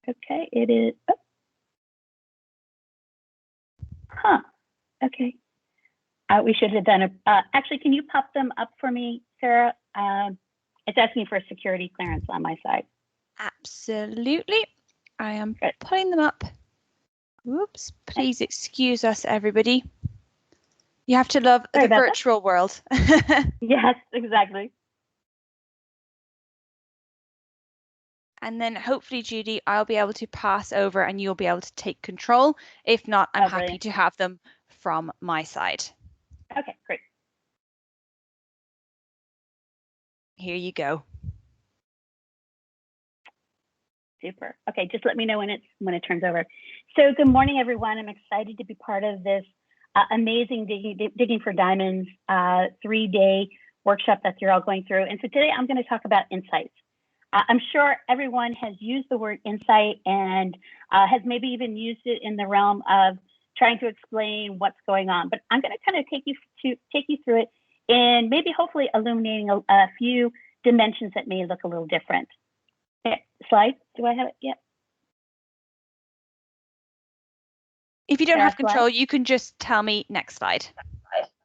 Okay, it is. Oh. Huh. Okay. We should have done a. Actually, can you pop them up for me, Sarah? It's asking for a security clearance on my side. Absolutely. I am putting them up. Whoops. Please excuse us, everybody. You have to love the virtual world. Yes, exactly. And then hopefully, Judy, I'll be able to pass over and you'll be able to take control. If not, I'm happy to have them from my side. Okay, great. Here you go. Super. Okay, just let me know when it turns over. So good morning, everyone. I'm excited to be part of this amazing Digging for Diamonds 3-day workshop that you're all going through. And so today I'm going to talk about insights. I'm sure everyone has used the word insight and has maybe even used it in the realm of trying to explain what's going on. But I'm going to kind of take you through it and maybe hopefully illuminating a few dimensions that may look a little different. Okay, slide. Do I have it yet? If you don't have control, you can just tell me next slide.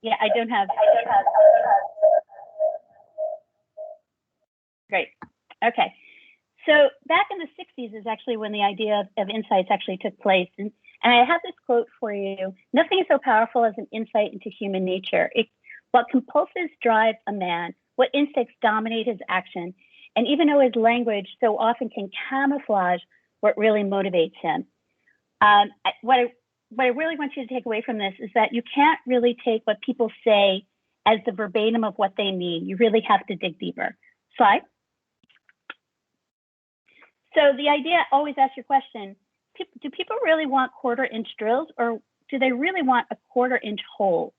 Yeah, I don't have. Great. Okay. So back in the 60s is actually when the idea of insights actually took place. And I have this quote for you. Nothing is so powerful as an insight into human nature. What compulses drives a man, what instincts dominate his action, and even though his language so often can camouflage what really motivates him. What I really want you to take away from this is that you can't really take what people say as the verbatim of what they mean. You really have to dig deeper. Slide. So the idea, always ask your question, do people really want quarter-inch drills or do they really want a quarter-inch hole?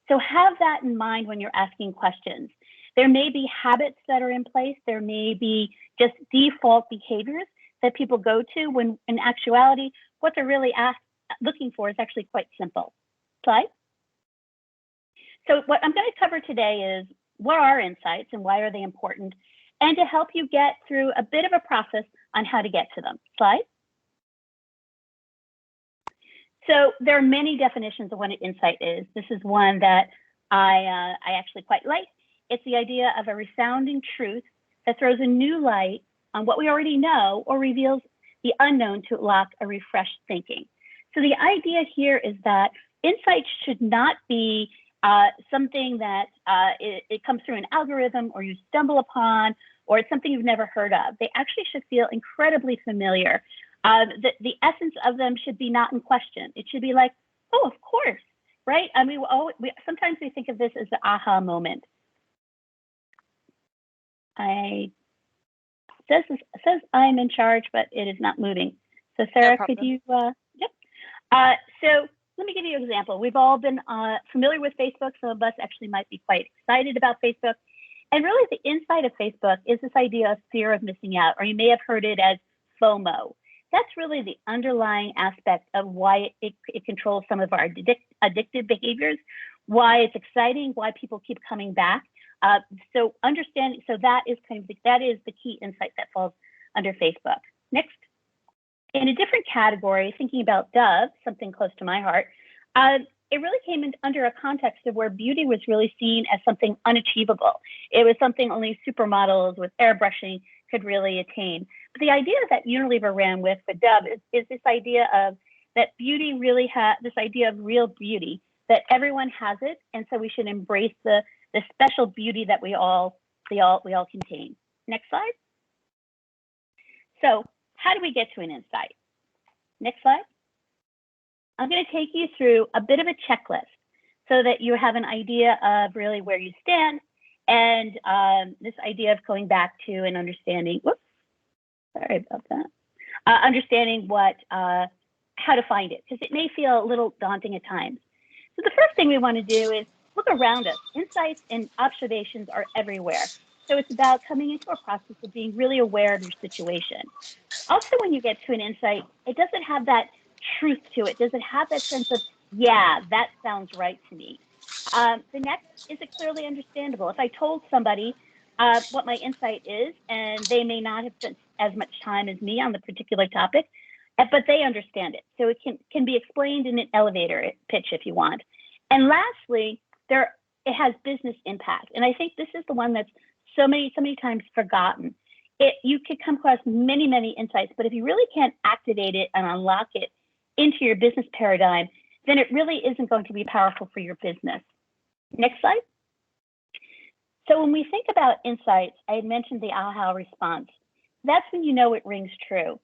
So have that in mind when you're asking questions. There may be habits that are in place. There may be just default behaviors that people go to when in actuality, what they're really looking for is actually quite simple. Slide. So what I'm going to cover today is what are insights and why are they important, and to help you get through a bit of a process on how to get to them. Slide. So there are many definitions of what an insight is. This is one that I actually quite like. It's the idea of a resounding truth that throws a new light on what we already know or reveals the unknown to unlock a refreshed thinking. So the idea here is that insights should not be something that it comes through an algorithm or you stumble upon, or it's something you've never heard of. They actually should feel incredibly familiar. The essence of them should be not in question. It should be like, oh, of course, right? I mean, sometimes we think of this as the aha moment. It says I'm in charge, but it is not moving. So Sarah, could you, yep. So let me give you an example. We've all been familiar with Facebook. Some of us actually might be quite excited about Facebook. And really the inside of Facebook is this idea of fear of missing out, or you may have heard it as FOMO. That's really the underlying aspect of why it controls some of our addictive behaviors, why it's exciting, why people keep coming back. So understanding, so that is the key insight that falls under Facebook. Next. In a different category, thinking about Dove, something close to my heart, it really came in under a context of where beauty was really seen as something unachievable. It was something only supermodels with airbrushing could really attain. But the idea that Unilever ran with Dove is this idea of that beauty really has this idea of real beauty, that everyone has it, and so we should embrace the special beauty that we all contain. Next slide. So how do we get to an insight? Next slide. I'm going to take you through a bit of a checklist so that you have an idea of really where you stand, and this idea of going back to and understanding, whoops, sorry about that, understanding how to find it, because it may feel a little daunting at times. So the first thing we want to do is look around us. Insights and observations are everywhere. So it's about coming into a process of being really aware of your situation. Also, when you get to an insight, it doesn't have that truth to it. Does it have that sense of, yeah, that sounds right to me? The next, is it clearly understandable? If I told somebody what my insight is, and they may not have spent as much time as me on the particular topic, but they understand it. So it can be explained in an elevator pitch if you want. And lastly, it has business impact. And I think this is the one that's so many times forgotten. You could come across many, many insights, but if you really can't activate it and unlock it into your business paradigm, then it really isn't going to be powerful for your business. Next slide. So when we think about insights, I had mentioned the aha response. That's when you know it rings true.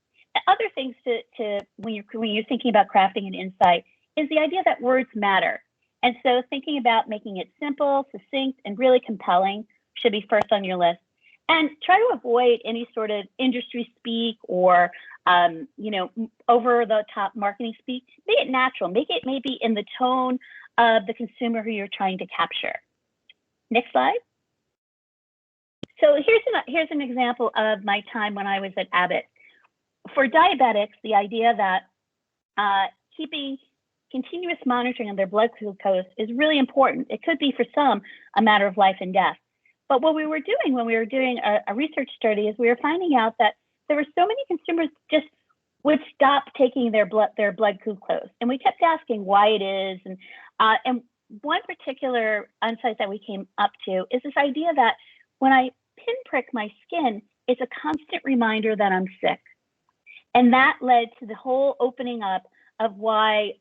Other things to when you're thinking about crafting an insight is the idea that words matter. And so thinking about making it simple, succinct, and really compelling should be first on your list. And try to avoid any sort of industry speak or over the top marketing speak. Make it natural. Make it maybe in the tone of the consumer who you're trying to capture. Next slide. So here's an example of my time when I was at Abbott. For diabetics, the idea that keeping continuous monitoring of their blood glucose is really important. It could be for some a matter of life and death. But what we were doing when we were doing a research study is we were finding out that there were so many consumers just would stop taking their blood glucose, and we kept asking why it is. And one particular insight that we came up to is this idea that when I pinprick my skin, it's a constant reminder that I'm sick. And that led to the whole opening up of why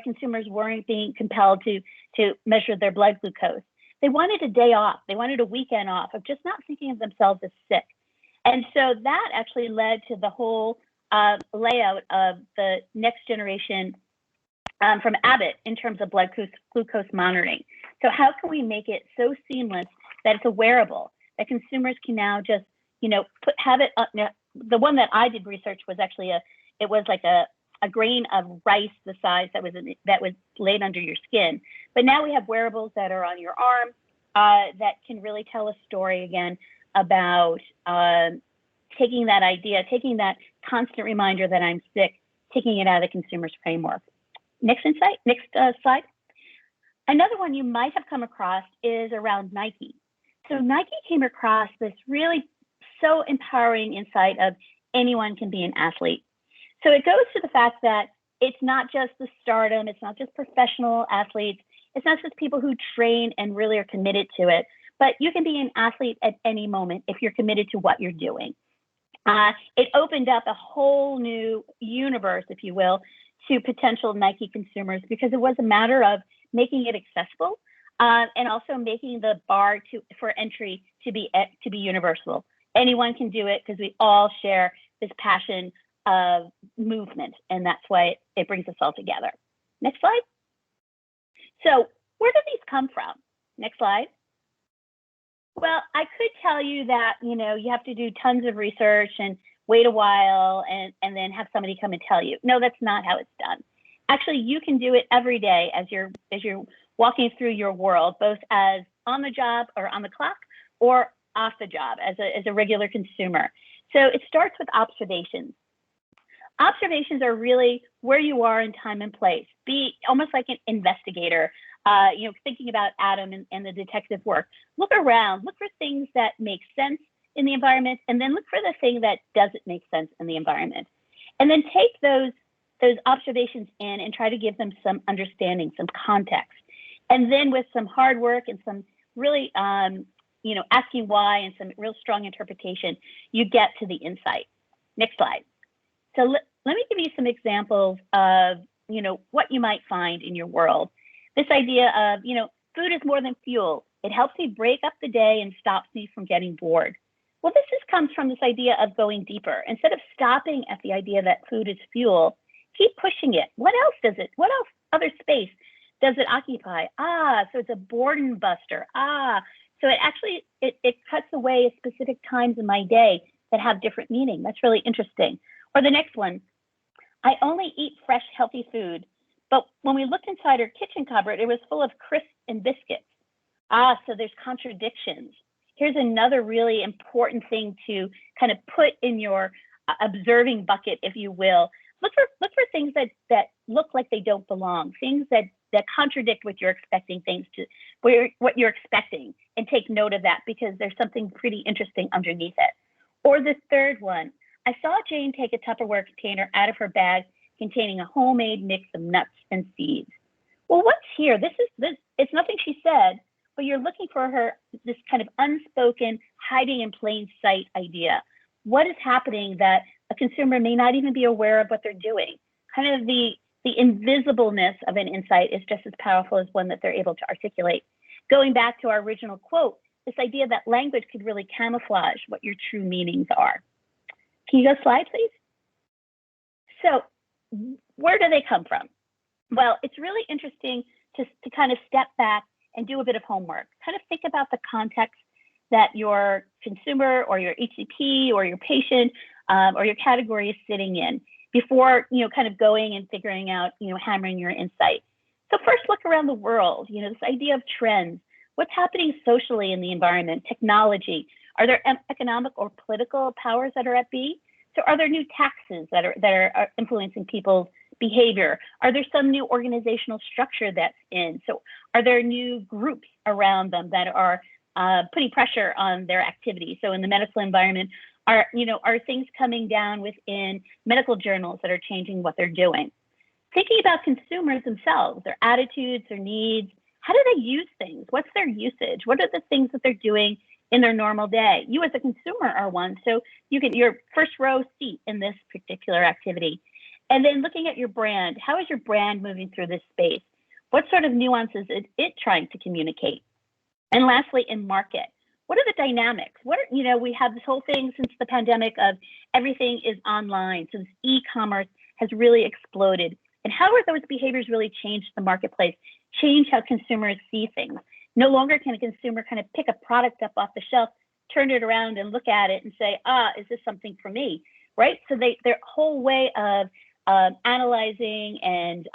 consumers weren't being compelled to measure their blood glucose. They wanted a day off. They wanted a weekend off of just not thinking of themselves as sick. And so that actually led to the whole layout of the next generation from Abbott in terms of blood glucose monitoring. So how can we make it so seamless that it's a wearable, that consumers can now just, have it up. The one that I did research was actually it was like a grain of rice the size that was laid under your skin. But now we have wearables that are on your arm that can really tell a story again about taking that constant reminder that I'm sick, taking it out of the consumer's framework. Next slide. Another one you might have come across is around Nike. So Nike came across this really so empowering insight of anyone can be an athlete. So it goes to the fact that it's not just the stardom, it's not just professional athletes, it's not just people who train and really are committed to it, but you can be an athlete at any moment if you're committed to what you're doing. It opened up a whole new universe, if you will, to potential Nike consumers because it was a matter of making it accessible and also making the bar for entry to be universal. Anyone can do it because we all share this passion of movement, and that's why it brings us all together. Next slide. So where do these come from? Next slide. Well, I could tell you that, you have to do tons of research and wait a while and then have somebody come and tell you. No, that's not how it's done. Actually, you can do it every day as you're walking through your world, both as on the job or on the clock or off the job as a regular consumer. So it starts with observations. Observations are really where you are in time and place. Be almost like an investigator, thinking about Adam and the detective work. Look around, look for things that make sense in the environment, and then look for the thing that doesn't make sense in the environment. And then take those observations in and try to give them some understanding, some context. And then with some hard work and some really, asking why and some real strong interpretation, you get to the insight. Next slide. So let me give you some examples of, what you might find in your world. This idea of, food is more than fuel. It helps me break up the day and stops me from getting bored. Well, this comes from this idea of going deeper. Instead of stopping at the idea that food is fuel, keep pushing it. What else other space does it occupy? So it's a boredom buster. So it actually, it cuts away specific times in my day that have different meaning. That's really interesting. Or the next one, I only eat fresh, healthy food. But when we looked inside her kitchen cupboard, it was full of crisps and biscuits. So there's contradictions. Here's another really important thing to kind of put in your observing bucket, if you will. Look for things that look like they don't belong, things that that contradict what you're expecting what you're expecting, and take note of that because there's something pretty interesting underneath it. Or the third one, I saw Jane take a Tupperware container out of her bag containing a homemade mix of nuts and seeds. Well, what's here? It's nothing she said, but you're looking for this kind of unspoken, hiding in plain sight idea. What is happening that a consumer may not even be aware of what they're doing? Kind of the invisibleness of an insight is just as powerful as one that they're able to articulate. Going back to our original quote, this idea that language could really camouflage what your true meanings are. Can you go slide, please? So where do they come from? Well, it's really interesting to kind of step back and do a bit of homework. Kind of think about the context that your consumer or your HCP or your patient or your category is sitting in before, kind of going and figuring out, hammering your insight. So first look around the world, this idea of trends. What's happening socially in the environment, technology? Are there economic or political powers that are at B? So are there new taxes that are influencing people's behavior? Are there some new organizational structure that's in? So are there new groups around them that are putting pressure on their activity? So in the medical environment, are things coming down within medical journals that are changing what they're doing? Thinking about consumers themselves, their attitudes, their needs, how do they use things? What's their usage? What are the things that they're doing in their normal day? You as a consumer are one, so you get your first row seat in this particular activity. And then looking at your brand, how is your brand moving through this space? What sort of nuances is it trying to communicate? And lastly, in market, what are the dynamics? We have this whole thing since the pandemic of everything is online. So this e-commerce has really exploded. And how are those behaviors really changed the marketplace, change how consumers see things? No longer can a consumer kind of pick a product up off the shelf, turn it around and look at it and say, is this something for me, right? So their whole way of analyzing and,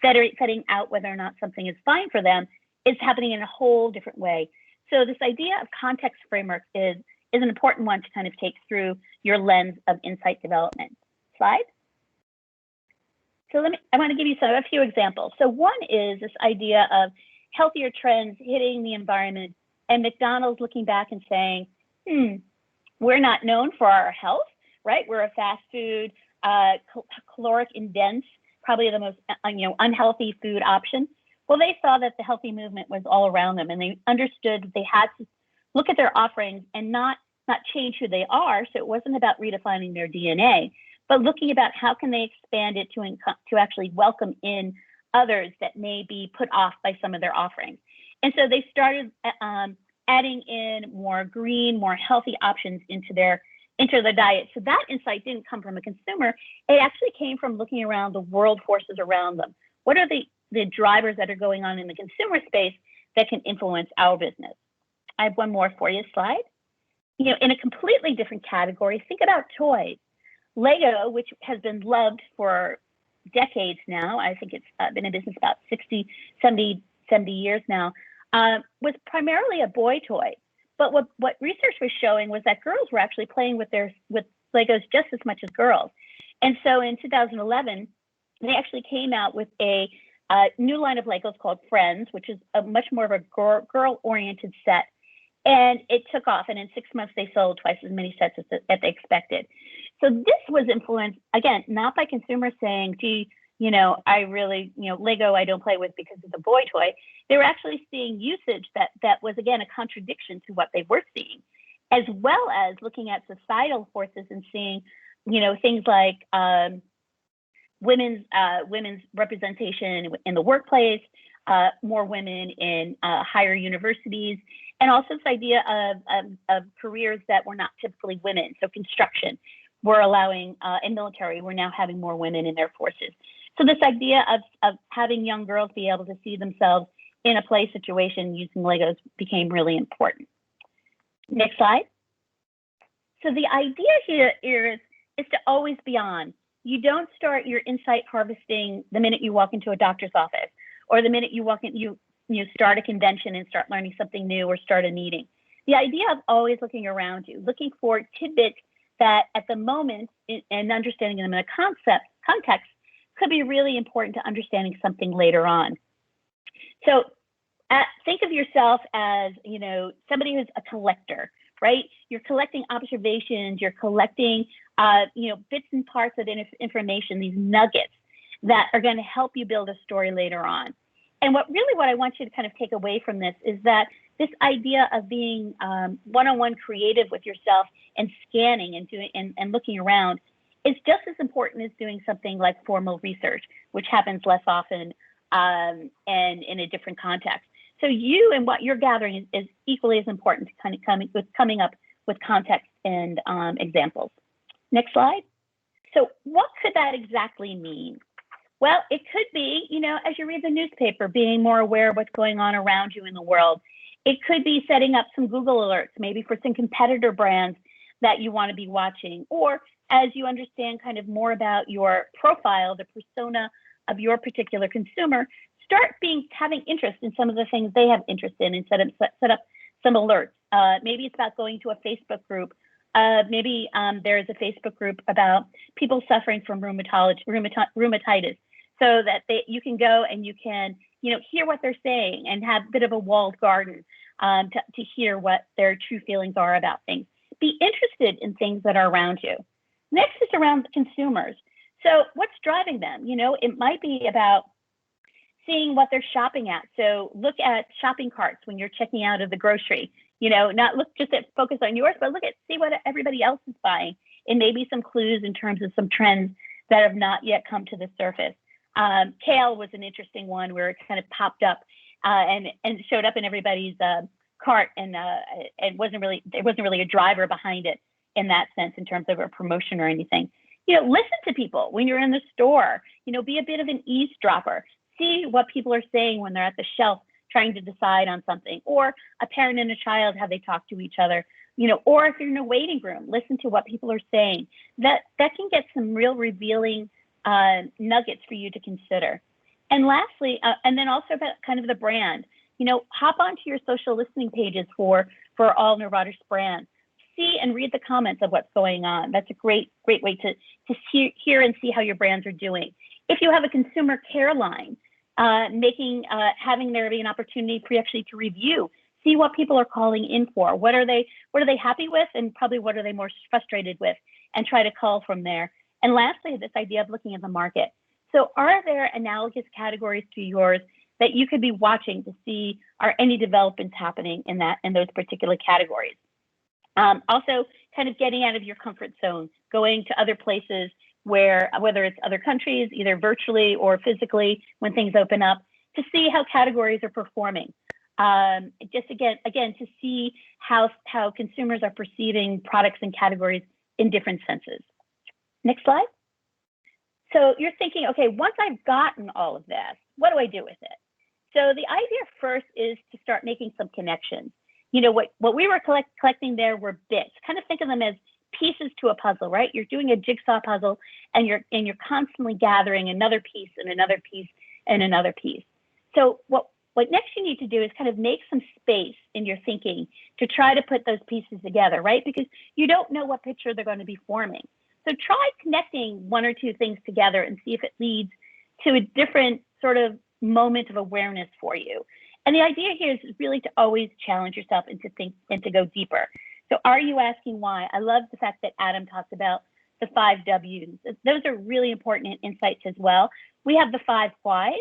setting out whether or not something is fine for them is happening in a whole different way. So this idea of context framework is an important one to kind of take through your lens of insight development. Slide. So I want to give you a few examples. So one is this idea of healthier trends hitting the environment and McDonald's looking back and saying, we're not known for our health, right? We're a fast food, caloric and dense, probably the most unhealthy food option. Well, they saw that the healthy movement was all around them, and they understood that they had to look at their offerings and not change who they are. So it wasn't about redefining their DNA, but looking about how can they expand it to actually welcome in others that may be put off by some of their offerings. And so they started adding in more green, more healthy options into their diet. So that insight didn't come from a consumer. It actually came from looking around the world forces around them. What are the drivers that are going on in the consumer space that can influence our business? I have one more for you, slide. In a completely different category, think about toys. Lego, which has been loved for decades now, I think it's been in business about 60, 70 years now, was primarily a boy toy. But what research was showing was that girls were actually playing with Legos just as much as girls. And so in 2011, they actually came out with a new line of Legos called Friends, which is a much more of a girl-oriented set. And it took off, and in 6 months, they sold twice as many sets as they expected. So this was influenced, again, not by consumers saying, gee, I really, Lego I don't play with because it's a boy toy. They were actually seeing usage that was, again, a contradiction to what they were seeing, as well as looking at societal forces and seeing, things like women's representation in the workplace, more women in higher universities, and also this idea of careers that were not typically women. So construction, we're allowing, in military, we're now having more women in their forces. So this idea of having young girls be able to see themselves in a play situation using Legos became really important. Next slide. So the idea here is to always be on. You don't start your insight harvesting the minute you walk into a doctor's office, or the minute you walk in, you start a convention and start learning something new, or start a meeting. The idea of always looking around you, looking for tidbits that at the moment, and understanding them in a context, could be really important to understanding something later on. So think of yourself as, you know, somebody who's a collector, right? You're collecting observations, you're collecting, you know, bits and parts of information, these nuggets that are going to help you build a story later on. And what I want you to kind of take away from this is that this idea of being one-on-one creative with yourself and scanning and doing and looking around is just as important as doing something like formal research, which happens less often and in a different context. So you and what you're gathering is equally as important to kind of coming up with context and examples. Next slide. So what could that exactly mean? Well, it could be, you know, as you read the newspaper, being more aware of what's going on around you in the world. It could be setting up some Google alerts, maybe for some competitor brands that you want to be watching, or as you understand kind of more about your profile, the persona of your particular consumer, start having interest in some of the things they have interest in and set up some alerts. Maybe it's about going to a Facebook group. Maybe there's a Facebook group about people suffering from rheumatitis, so that you can go and you can, you know, hear what they're saying and have a bit of a walled garden to hear what their true feelings are about things. Be interested in things that are around you. Next is around consumers. So what's driving them? You know, it might be about seeing what they're shopping at. So look at shopping carts when you're checking out of the grocery. You know, not look just at focus on yours, but see what everybody else is buying, and maybe some clues in terms of some trends that have not yet come to the surface. Kale was an interesting one where it kind of popped up and showed up in everybody's cart, and there wasn't really a driver behind it in that sense in terms of a promotion or anything. You know, listen to people when you're in the store. You know, be a bit of an eavesdropper. See what people are saying when they're at the shelf trying to decide on something, or a parent and a child, how they talk to each other. You know, or if you're in a waiting room, listen to what people are saying. That can get some real revealing nuggets for you to consider. And lastly, and then also about kind of the brand, you know, hop onto your social listening pages for all Neurotis brands. See and read the comments of what's going on. That's a great way to hear and see how your brands are doing. If you have a consumer care line, having there be an opportunity for you actually to review, see what people are calling in for. What are they happy with, and probably what are they more frustrated with, and try to call from there. And lastly, this idea of looking at the market. So are there analogous categories to yours that you could be watching to see are any developments happening in those particular categories? Also, kind of getting out of your comfort zone, going to other places where, whether it's other countries, either virtually or physically, when things open up, to see how categories are performing. Just again to see how consumers are perceiving products and categories in different senses. Next slide. So you're thinking, okay, once I've gotten all of this, what do I do with it? So the idea first is to start making some connections. You know, what we were collecting there were bits. Kind of think of them as pieces to a puzzle, right? You're doing a jigsaw puzzle, and you're constantly gathering another piece and another piece and another piece. So what next you need to do is kind of make some space in your thinking to try to put those pieces together, right? Because you don't know what picture they're going to be forming. So try connecting one or two things together and see if it leads to a different sort of moment of awareness for you. And the idea here is really to always challenge yourself and to think and to go deeper. So are you asking why? I love the fact that Adam talked about the 5 W's. Those are really important insights as well. We have the 5 whys.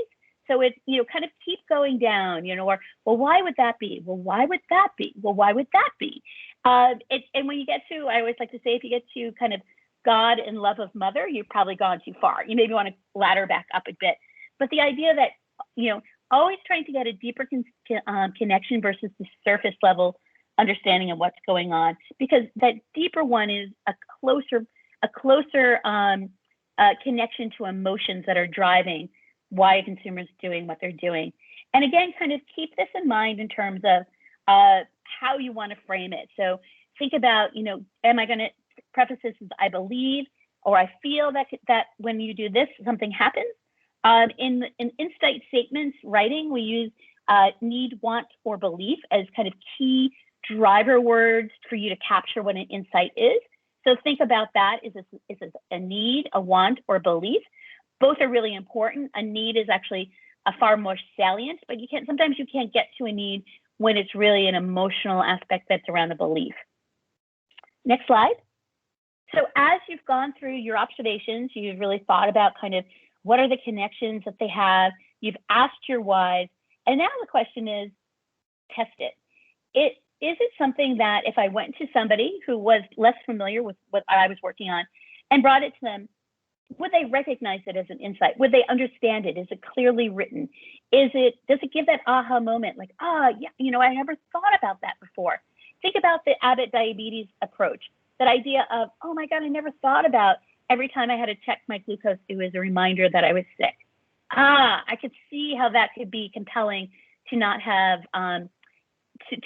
So it's, you know, kind of keep going down, you know, or, well, why would that be? Well, why would that be? Well, why would that be? And when you get to, I always like to say, if you get to kind of God and love of mother, you've probably gone too far. You maybe want to ladder back up a bit. But the idea that, you know, always trying to get a deeper connection versus the surface level understanding of what's going on, because that deeper one is a closer connection to emotions that are driving why a consumer is doing what they're doing. And again, kind of keep this in mind in terms of how you want to frame it. So think about, you know, am I going to preface this as I believe, or I feel that when you do this, something happens. In insight statements writing, we use need, want, or belief as kind of key driver words for you to capture what an insight is. So think about that. Is this a need, a want, or belief? Both are really important. A need is actually a far more salient, but sometimes you can't get to a need when it's really an emotional aspect that's around a belief. Next slide. So as you've gone through your observations, you've really thought about kind of what are the connections that they have, you've asked your whys, and now the question is, test it. Is it something that if I went to somebody who was less familiar with what I was working on and brought it to them, would they recognize it as an insight? Would they understand it? Is it clearly written? Does it give that aha moment? Like, yeah, you know, I never thought about that before. Think about the Abbott diabetes approach. That idea of, oh my God, I never thought about every time I had to check my glucose, it was a reminder that I was sick. I could see how that could be compelling to not have,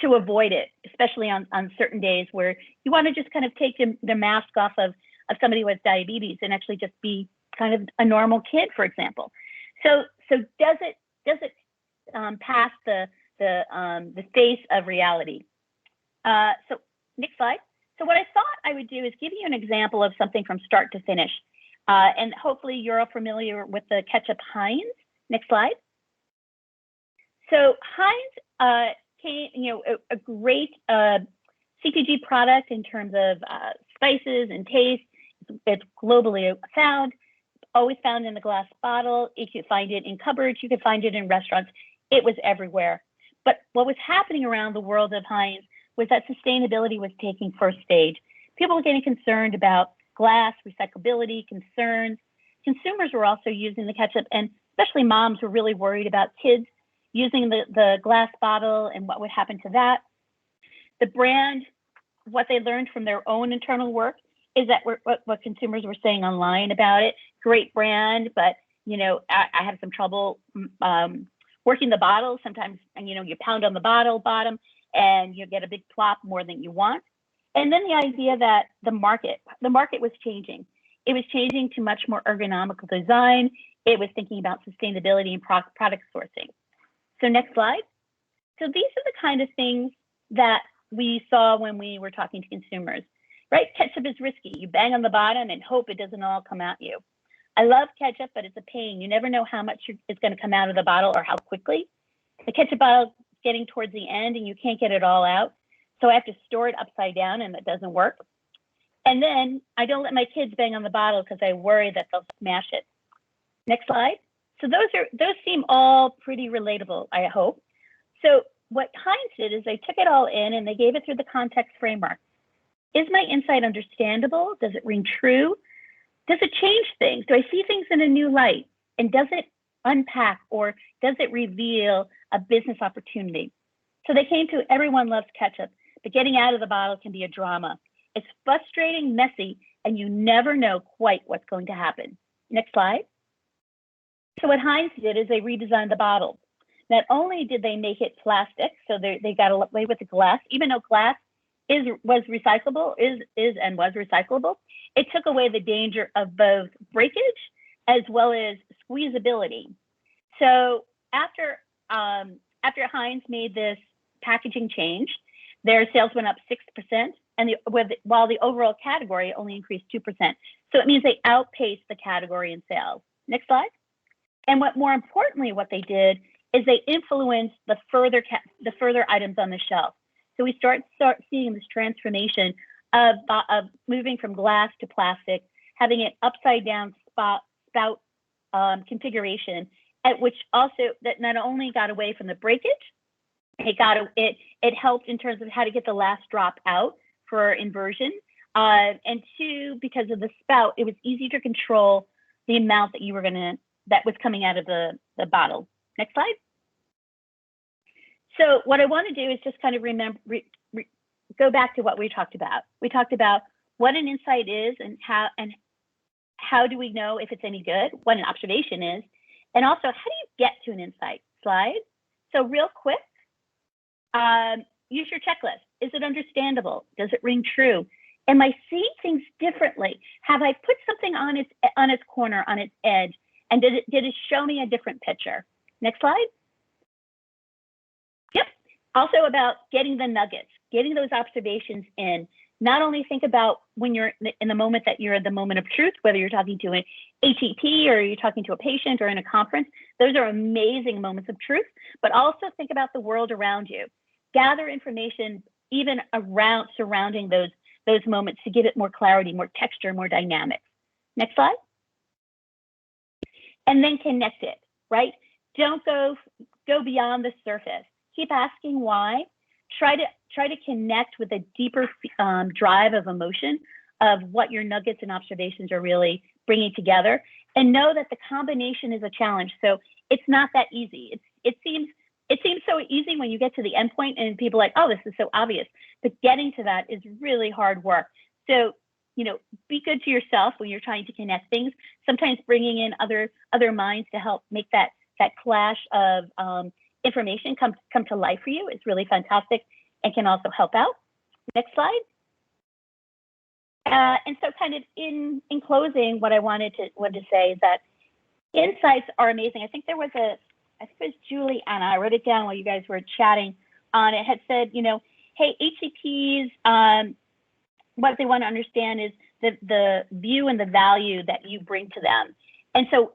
to avoid it, especially on certain days where you want to just kind of take the mask off of somebody with diabetes and actually just be kind of a normal kid, for example. So does it pass the face of reality? So next slide. So what I thought I would do is give you an example of something from start to finish. And hopefully you're all familiar with the ketchup Heinz. Next slide. So Heinz came, you know, a great CPG product in terms of spices and taste. It's globally found, always found in the glass bottle. You could find it in cupboards. You could find it in restaurants. It was everywhere. But what was happening around the world of Heinz was that sustainability was taking first stage. People were getting concerned about glass, recyclability, concerns. Consumers were also using the ketchup, and especially moms were really worried about kids using the glass bottle and what would happen to that. The brand, what they learned from their own internal work is that what consumers were saying online about it, great brand, but you know, I have some trouble working the bottle. Sometimes, you know, you pound on the bottle bottom and you get a big plop more than you want. And then the idea that the market was changing. It was changing to much more ergonomical design. It was thinking about sustainability and product sourcing. So next slide. So these are the kind of things that we saw when we were talking to consumers, right? Ketchup is risky. You bang on the bottom and hope it doesn't all come at you. I love ketchup, but it's a pain. You never know how much is going to come out of the bottle or how quickly. The ketchup bottle is getting towards the end and you can't get it all out. So I have to store it upside down and that doesn't work. And then I don't let my kids bang on the bottle because I worry that they'll smash it. Next slide. So those seem all pretty relatable, I hope. So what Heinz did is they took it all in and they gave it through the context framework. Is my insight understandable? Does it ring true? Does it change things? Do I see things in a new light? And does it unpack or does it reveal a business opportunity? So they came to everyone loves ketchup, but getting out of the bottle can be a drama. It's frustrating, messy, and you never know quite what's going to happen. Next slide. So what Heinz did is they redesigned the bottle. Not only did they make it plastic, so they got away with the glass, even though glass was recyclable, it took away the danger of both breakage as well as squeezability. So after Heinz made this packaging change, their sales went up 6%, and while the overall category only increased 2%. So it means they outpaced the category in sales. Next slide. And more importantly, what they did is they influenced the further items on the shelf. So we start seeing this transformation of moving from glass to plastic, having an upside down spout configuration, at which also that not only got away from the breakage, it helped in terms of how to get the last drop out for inversion, and two, because of the spout, it was easy to control the amount that was coming out of the bottle. Next slide. So what I want to do is just kind of go back to what we talked about. We talked about what an insight is and how do we know if it's any good, what an observation is, and also how do you get to an insight? Slide. So real quick, use your checklist. Is it understandable? Does it ring true? Am I seeing things differently? Have I put something on its corner, on its edge? And did it show me a different picture? Next slide. Yep. Also about getting the nuggets, getting those observations in. not only think about when you're in the moment that you're at the moment of truth, whether you're talking to an ATP or you're talking to a patient or in a conference, those are amazing moments of truth, but also think about the world around you. Gather information even surrounding those moments to give it more clarity, more texture, more dynamics. Next slide. And then connect it, right? Don't go beyond the surface. Keep asking why. Try to connect with a deeper drive of emotion of what your nuggets and observations are really bringing together, and know that the combination is a challenge. So it's not that easy. It seems so easy when you get to the end point and people are like, oh, this is so obvious. But getting to that is really hard work. So, be good to yourself when you're trying to connect things. Sometimes bringing in other minds to help make that clash of information come to life for you is really fantastic and can also help out. Next slide. And so kind of in closing, what I wanted to say is that insights are amazing. I think there was I think it was Julie Anna, I wrote it down while you guys were chatting on it, had said, hey, HCPs, what they want to understand is the view and the value that you bring to them. And so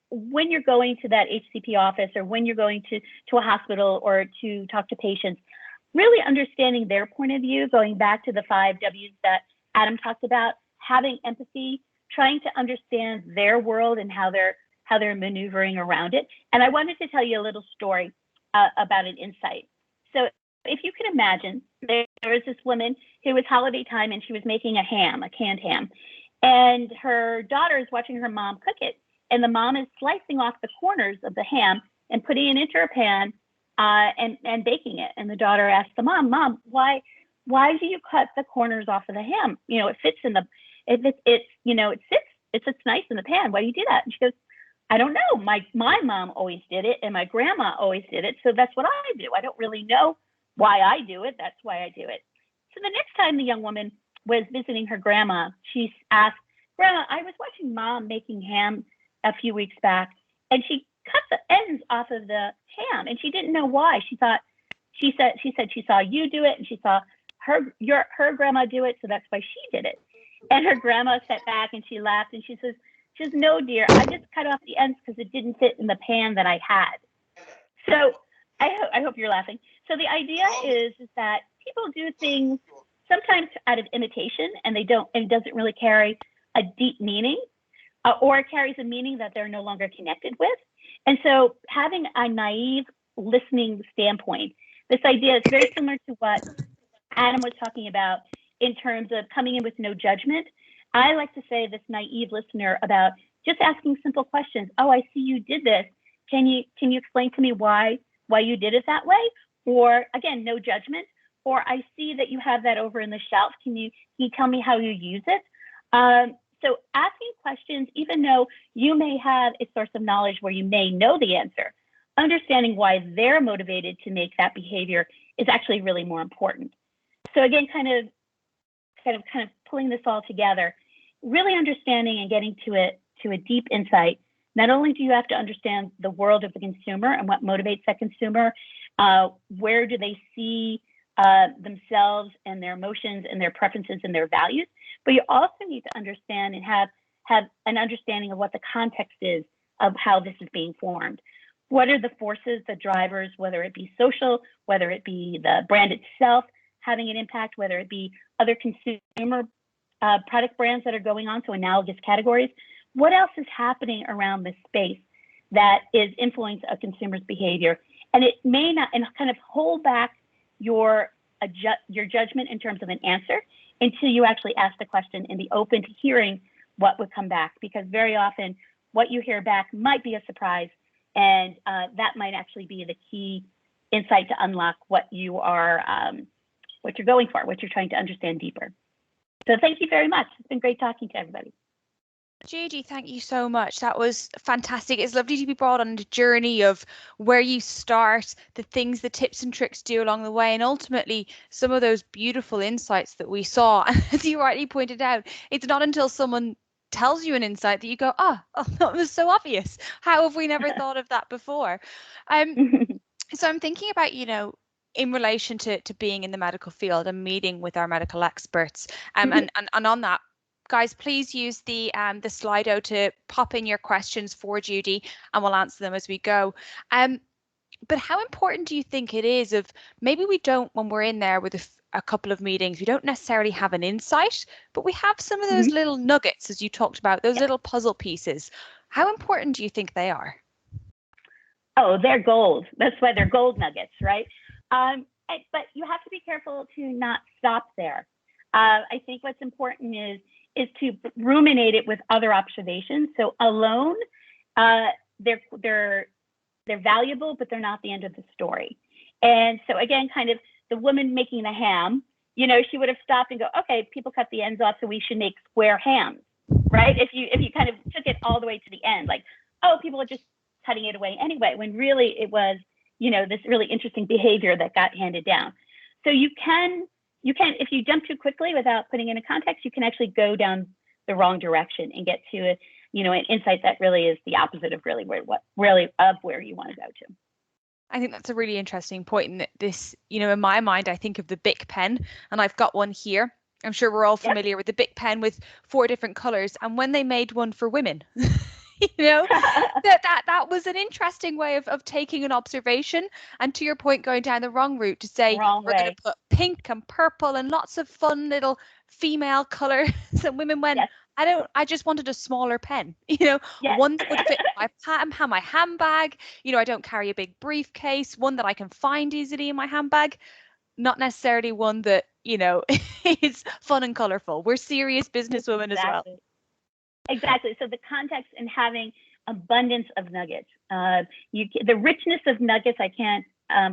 when you're going to that HCP office or when you're going to a hospital or to talk to patients, really understanding their point of view, going back to the 5 W's that Adam talked about, having empathy, trying to understand their world and how they're maneuvering around it. And I wanted to tell you a little story about an insight. So if you can imagine, there was this woman who was holiday time and she was making a canned ham, and her daughter is watching her mom cook it. And the mom is slicing off the corners of the ham and putting it into her pan and baking it. And the daughter asked the mom, why do you cut the corners off of the ham? It fits in the, it sits nice in the pan. Why do you do that? And she goes, I don't know. My mom always did it and my grandma always did it. So that's what I do. I don't really know why I do it. That's why I do it. So the next time the young woman was visiting her grandma, she asked, Grandma, I was watching Mom making ham a few weeks back, and she cut the ends off of the ham, and she didn't know why. She said she saw you do it, and she saw her grandma do it, so that's why she did it. And her grandma sat back and she laughed and she says, no, dear, I just cut off the ends because it didn't fit in the pan that I had. So I hope you're laughing. So the idea is that people do things sometimes out of imitation, and it doesn't really carry a deep meaning. Or it carries a meaning that they're no longer connected with. And so having a naive listening standpoint, this idea is very similar to what Adam was talking about in terms of coming in with no judgment. I like to say this naive listener about just asking simple questions. Oh, I see you did this. Can you explain to me why you did it that way? Or again, no judgment. Or I see that you have that over in the shelf. Can you tell me how you use it? So asking questions, even though you may have a source of knowledge where you may know the answer, understanding why they're motivated to make that behavior is actually really more important. So again, kind of pulling this all together, really understanding and getting to a deep insight. Not only do you have to understand the world of the consumer and what motivates that consumer, where do they see themselves and their emotions and their preferences and their values, but you also need to understand and have an understanding of what the context is of how this is being formed. What are the forces, the drivers, whether it be social, whether it be the brand itself having an impact, whether it be other consumer product brands that are going on, so analogous categories. What else is happening around this space that is influencing a consumer's behavior? And it may not, and kind of hold back your judgment in terms of an answer until you actually ask the question and be open to hearing what would come back, because very often what you hear back might be a surprise, and that might actually be the key insight to unlock what you are, what you're going for, what you're trying to understand deeper. So thank you very much. It's been great talking to everybody. Judy, thank you so much. That was fantastic. It's lovely to be brought on the journey of where you start, the things, the tips and tricks do along the way, and ultimately some of those beautiful insights that we saw. As you rightly pointed out, it's not until someone tells you an insight that you go, oh, that was so obvious. How have we never thought of that before? So I'm thinking about, in relation to being in the medical field and meeting with our medical experts. Mhm. And on that, guys, please use the Slido to pop in your questions for Judy, and we'll answer them as we go. But how important do you think it is of maybe we don't, when we're in there with a couple of meetings, we don't necessarily have an insight, but we have some of those Mhm. little nuggets, as you talked about, those Yep. little puzzle pieces. How important do you think they are? Oh, they're gold. That's why they're gold nuggets, right? But you have to be careful to not stop there. I think what's important is to ruminate it with other observations. So alone, they're valuable, but they're not the end of the story. And so again, kind of the woman making the ham, she would have stopped and go, okay, people cut the ends off, so we should make square hams, right? If you kind of took it all the way to the end, like, oh, people are just cutting it away anyway, when really it was, this really interesting behavior that got handed down. So you can, if you jump too quickly without putting it in context, you can actually go down the wrong direction and get to an insight that really is the opposite of where you want to go to. I think that's a really interesting point. And this, in my mind, I think of the Bic pen, and I've got one here. I'm sure we're all familiar with the Bic pen with 4 different colors. And when they made one for women, that was an interesting way of taking an observation. And to your point, going down the wrong route to say we're going to put pink and purple and lots of fun little female colors. And women went, I just wanted a smaller pen, one that would fit my handbag. I don't carry a big briefcase, one that I can find easily in my handbag, not necessarily one that, is fun and colorful. We're serious businesswomen as well. Exactly. So the context and having abundance of nuggets, the richness of nuggets, I can't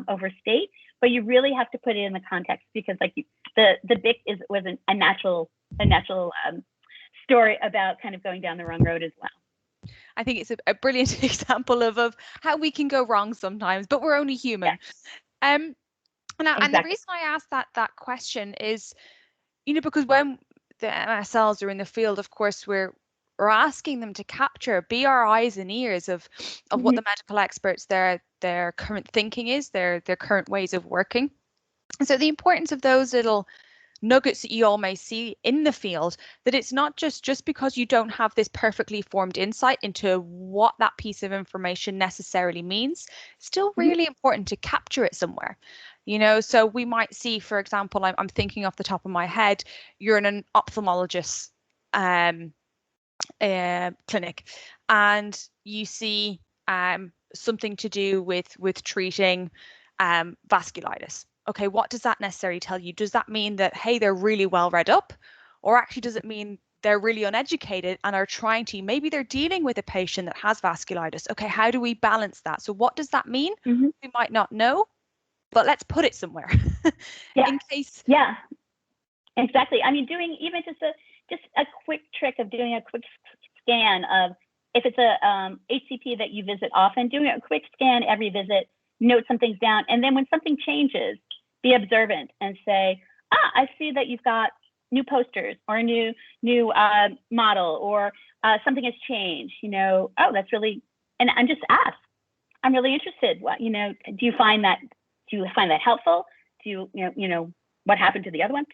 overstate, but you really have to put it in the context, because like the Bic was a natural story about kind of going down the wrong road as well. I think it's a brilliant example of how we can go wrong sometimes, but we're only human. And the reason I asked that question is, because when the MSLs are in the field, of course, we're asking them to be our eyes and ears of what the medical experts, their current thinking is, their current ways of working. And so the importance of those little nuggets that you all may see in the field, that it's not just because you don't have this perfectly formed insight into what that piece of information necessarily means, it's still really important to capture it somewhere. So we might see, for example, I'm thinking off the top of my head, you're in an ophthalmologist clinic, and you see something to do with treating vasculitis. Okay, what does that necessarily tell you? Does that mean that, hey, they're really well read up? Or actually, does it mean they're really uneducated and are maybe they're dealing with a patient that has vasculitis? Okay, how do we balance that? So what does that mean? We might not know, but let's put it somewhere. In case. Yeah, exactly. I mean, doing even just a quick trick of doing a quick scan of, if it's a HCP that you visit often, doing a quick scan every visit, note some things down, and then when something changes, be observant and say, I see that you've got new posters or a new model, or something has changed. Oh, that's really, and just ask. I'm really interested. What do you find that helpful? Do you what happened to the other one?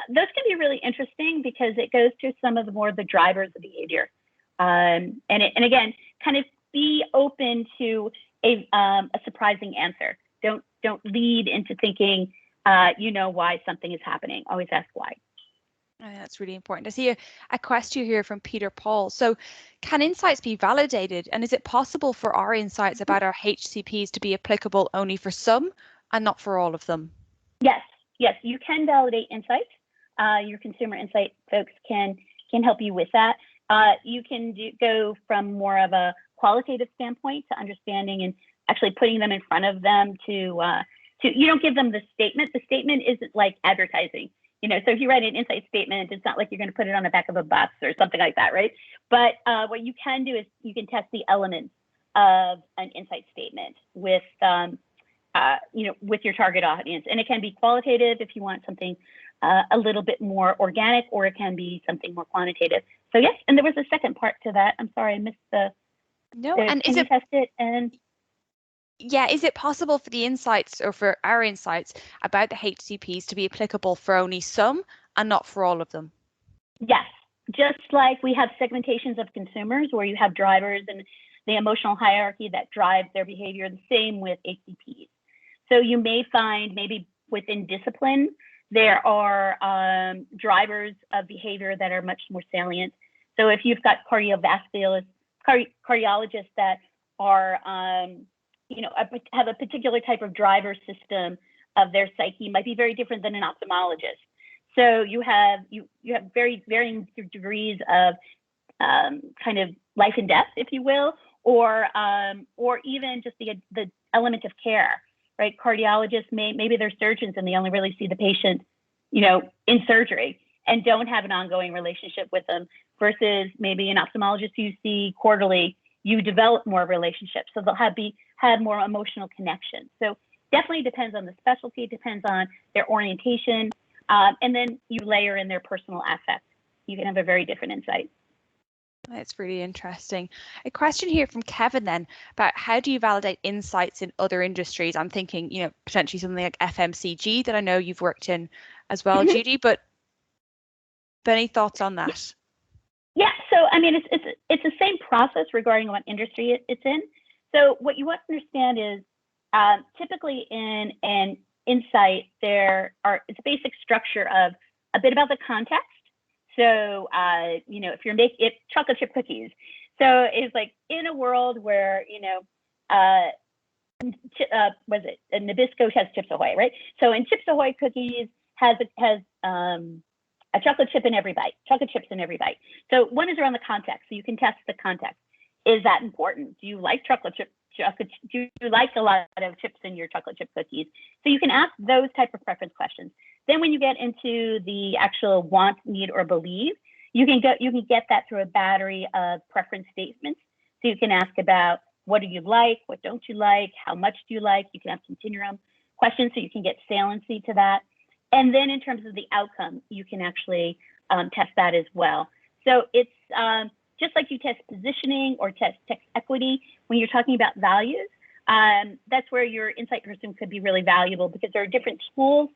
Those can be really interesting, because it goes to some of the drivers of behavior. And again, kind of be open to a surprising answer. Don't lead into thinking why something is happening. Always ask why. That's really important. I see a question here from Peter Paul. So, can insights be validated, and is it possible for our insights about our HCPs to be applicable only for some and not for all of them? Yes, you can validate insights. Your consumer insight folks can help you with that. You can go from more of a qualitative standpoint to understanding and actually putting them in front of them to you don't give them the statement. The statement isn't like advertising. So if you write an insight statement, it's not like you're going to put it on the back of a bus or something like that, right? But what you can do is you can test the elements of an insight statement with with your target audience, and it can be qualitative if you want something a little bit more organic, or it can be something more quantitative. So yes, and there was a second part to that. I'm sorry, I missed the. No, and can you test it and? Yeah, is it possible for the insights or for our insights about the HCPs to be applicable for only some and not for all of them? Yes, just like we have segmentations of consumers where you have drivers and the emotional hierarchy that drives their behavior, the same with HCPs. So you may find maybe within discipline, there are drivers of behavior that are much more salient. So if you've got cardiologists that are, have a particular type of driver system of their psyche, might be very different than an ophthalmologist. So you have very varying degrees of kind of life and death, if you will, or even just the element of care, right? Cardiologists maybe they're surgeons and they only really see the patient, in surgery and don't have an ongoing relationship with them, versus maybe an ophthalmologist you see quarterly, you develop more relationships, so they'll have more emotional connection. So definitely depends on the specialty, depends on their orientation, and then you layer in their personal affect. You can have a very different insight. That's really interesting. A question here from Kevin then about how do you validate insights in other industries? I'm thinking, potentially something like FMCG that I know you've worked in as well, Judy, but any thoughts on that? Yeah, so I mean, it's the same process regarding what industry it's in. So what you want to understand is typically in an insight, it's a basic structure of a bit about the context. So, if chocolate chip cookies, so it's like in a world where, was it Nabisco has Chips Ahoy, right? So in Chips Ahoy cookies has a chocolate chip in every bite, chocolate chips in every bite. So one is around the context, so you can test the context. Is that important? Do you like chocolate chip? Do you like a lot of chips in your chocolate chip cookies? So you can ask those type of preference questions. Then when you get into the actual want, need, or believe, you can get that through a battery of preference statements. So you can ask about what do you like, what don't you like, how much do you like. You can have continuum questions so you can get saliency to that. And then in terms of the outcome, you can actually test that as well. So it's just like you test positioning or test text equity when you're talking about values. That's where your insight person could be really valuable, because there are different tools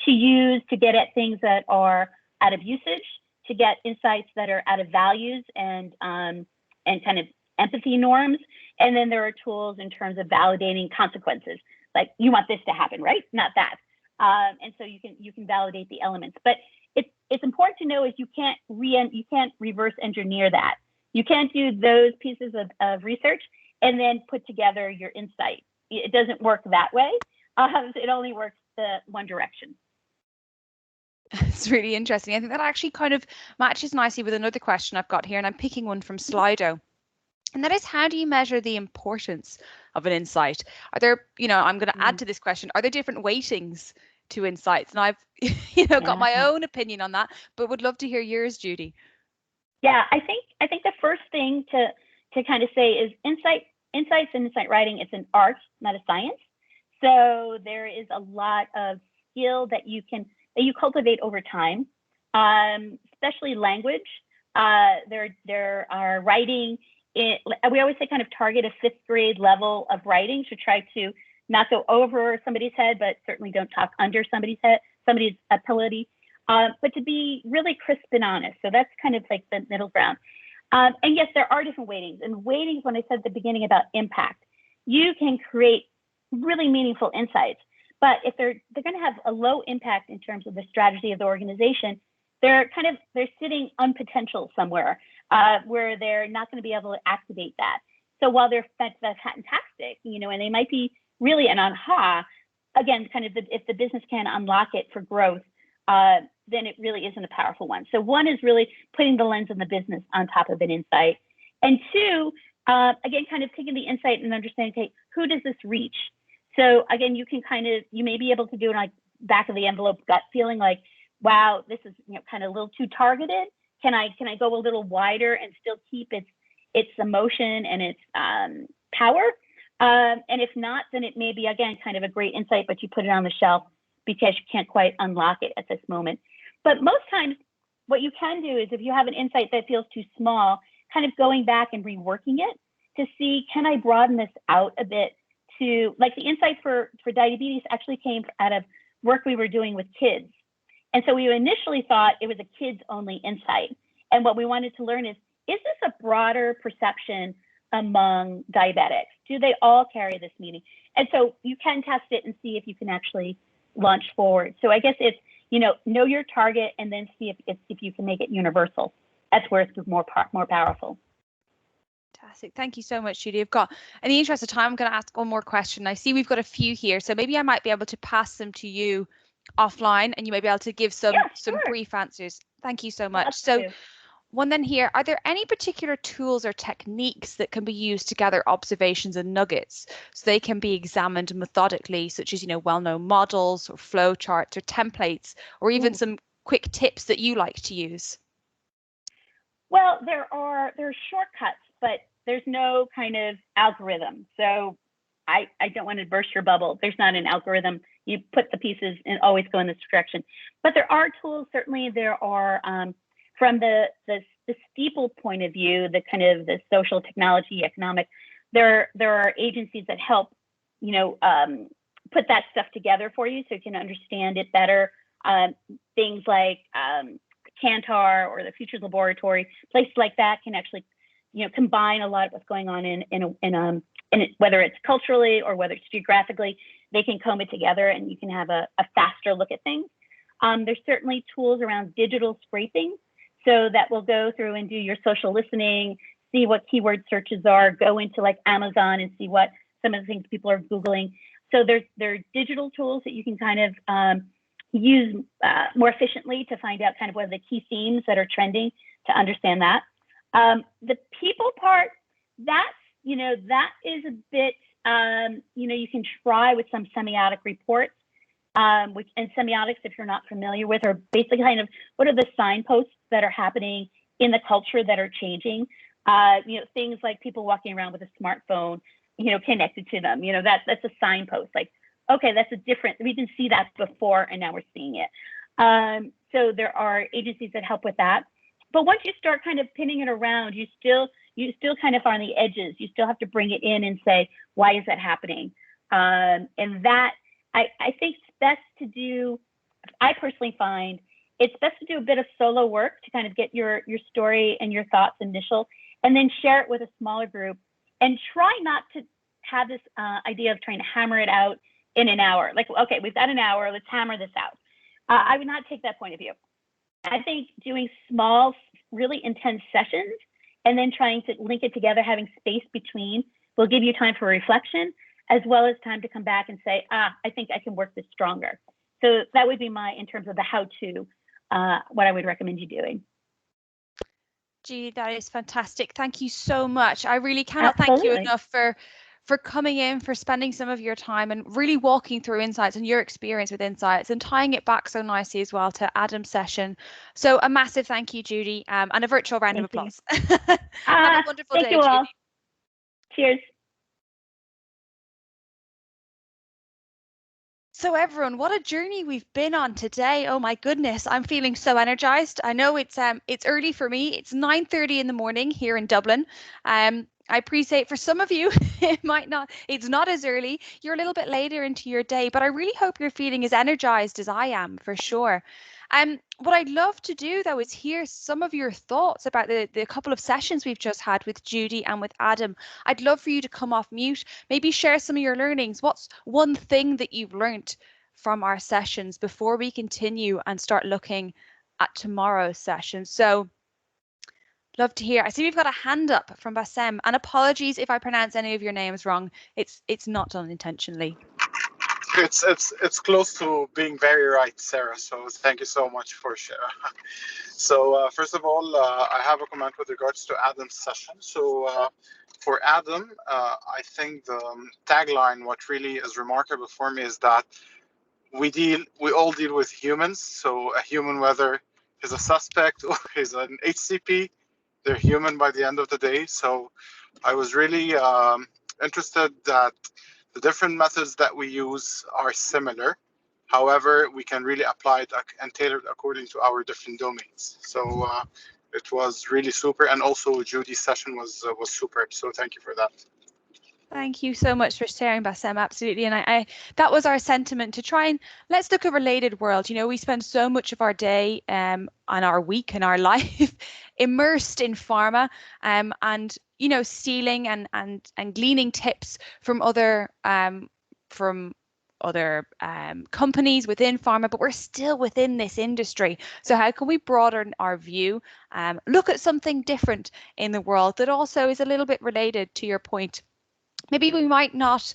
to use to get at things that are out of usage, to get insights that are out of values and kind of empathy norms. And then there are tools in terms of validating consequences, like you want this to happen, right? Not that. And so you can validate the elements, but it's important to know is you can't reverse engineer that. You can't do those pieces of research and then put together your insight. It doesn't work that way. It only works the one direction. It's really interesting. I think that actually kind of matches nicely with another question I've got here, and I'm picking one from Slido. And that is, how do you measure the importance of an insight? Are there, I'm going to add to this question, are there different weightings to insights? And I've, got my own opinion on that, but would love to hear yours, Judy. Yeah, I think the first thing to kind of say is insights and insight writing, it's an art, not a science. So there is a lot of skill that you cultivate over time, especially language. There are writing. We always say kind of target a 5th grade level of writing to try to not go over somebody's head, but certainly don't talk under somebody's ability, but to be really crisp and honest. So that's kind of like the middle ground. And yes, there are different weightings. And weightings, when I said at the beginning about impact, you can create really meaningful insights. But if they're going to have a low impact in terms of the strategy of the organization, they're sitting on potential somewhere where they're not going to be able to activate that. So while they're fantastic, and they might be really an aha, again, kind of if the business can unlock it for growth, then it really isn't a powerful one. So one is really putting the lens on the business on top of an insight. And two, again, kind of taking the insight and understanding, okay, who does this reach? So again, you may be able to do it like back of the envelope gut feeling like, wow, this is kind of a little too targeted. Can I go a little wider and still keep its emotion and its power? And if not, then it may be, again, kind of a great insight, but you put it on the shelf because you can't quite unlock it at this moment. But most times what you can do is, if you have an insight that feels too small, kind of going back and reworking it to see, can I broaden this out a bit to, like, the insights for diabetes actually came out of work we were doing with kids. And so we initially thought it was a kids only insight. And what we wanted to learn is this a broader perception among diabetics? Do they all carry this meaning? And so you can test it and see if you can actually launch forward. So I guess it's, know your target and then see if you can make it universal. That's where it's more powerful. Fantastic. Thank you so much, Judy. I've got, in the interest of time, I'm going to ask one more question. I see we've got a few here, so maybe I might be able to pass them to you offline and you may be able to give some brief answers. Thank you so much. So one then here, are there any particular tools or techniques that can be used to gather observations and nuggets so they can be examined methodically, such as, well-known models or flow charts or templates, or even some quick tips that you like to use? Well, there are shortcuts, but there's no kind of algorithm. So I don't want to burst your bubble. There's not an algorithm. You put the pieces and always go in this direction. But there are tools. Certainly, there are from the steeple point of view, the kind of the social, technology, economic. There are agencies that help, put that stuff together for you so you can understand it better. Things like Kantar or the Futures Laboratory, places like that can actually, combine a lot of what's going on in whether it's culturally or whether it's geographically. They can comb it together and you can have a faster look at things. There's certainly tools around digital scraping, so that will go through and do your social listening, see what keyword searches are, go into like Amazon and see what some of the things people are Googling. So there are digital tools that you can kind of use more efficiently to find out kind of what are the key themes that are trending to understand that. The people part, that is a bit, you can try with some semiotic reports, and semiotics, if you're not familiar with, are basically kind of what are the signposts that are happening in the culture that are changing. Things like people walking around with a smartphone, connected to them. That's a signpost. Like, okay, that's a different. We didn't see that before, and now we're seeing it. So there are agencies that help with that. But once you start kind of pinning it around, you still kind of are on the edges. You still have to bring it in and say, why is that happening? And that I think it's best to do. I personally find it's best to do a bit of solo work to kind of get your story and your thoughts initial, and then share it with a smaller group. And try not to have this idea of trying to hammer it out in an hour. Like, okay, we've got an hour, let's hammer this out. I would not take that point of view. I think doing small, really intense sessions and then trying to link it together, having space between, will give you time for reflection, as well as time to come back and say, I think I can work this stronger. So that would be in terms of the how-to, what I would recommend you doing. Gee, that is fantastic. Thank you so much. I really cannot thank you enough for coming in, for spending some of your time and really walking through insights and your experience with insights and tying it back so nicely as well to Adam's session. So a massive thank you, Judy, and a virtual round of applause. Have a wonderful day, thank you all. Judy. Cheers. So everyone, what a journey we've been on today. Oh my goodness, I'm feeling so energized. I know it's early for me. It's 9:30 in the morning here in Dublin. I appreciate for some of you, it's not as early. You're a little bit later into your day, but I really hope you're feeling as energized as I am, for sure. What I'd love to do, though, is hear some of your thoughts about the couple of sessions we've just had with Judy and with Adam. I'd love for you to come off mute, maybe share some of your learnings. What's one thing that you've learned from our sessions before we continue and start looking at tomorrow's session? So love to hear. I see we've got a hand up from Bassem, and apologies if I pronounce any of your names wrong. It's not done intentionally. It's close to being very right, Sarah. So thank you so much for sharing. So first of all, I have a comment with regards to Adam's session. So for Adam, I think the tagline, what really is remarkable for me, is that we all deal with humans. So a human, whether he's a suspect or he's an HCP, they're human by the end of the day. So I was really interested that the different methods that we use are similar. However, we can really apply it and tailor it according to our different domains. So it was really super. And also Judy's session was superb. So thank you for that. Thank you so much for sharing, Bassem. Absolutely. And I that was our sentiment, to try and let's look a related world. You know, we spend so much of our day and our week and our life immersed in pharma, and you know, stealing and gleaning tips from other companies within pharma, but we're still within this industry. So how can we broaden our view, look at something different in the world that also is a little bit related to your point? Maybe we might not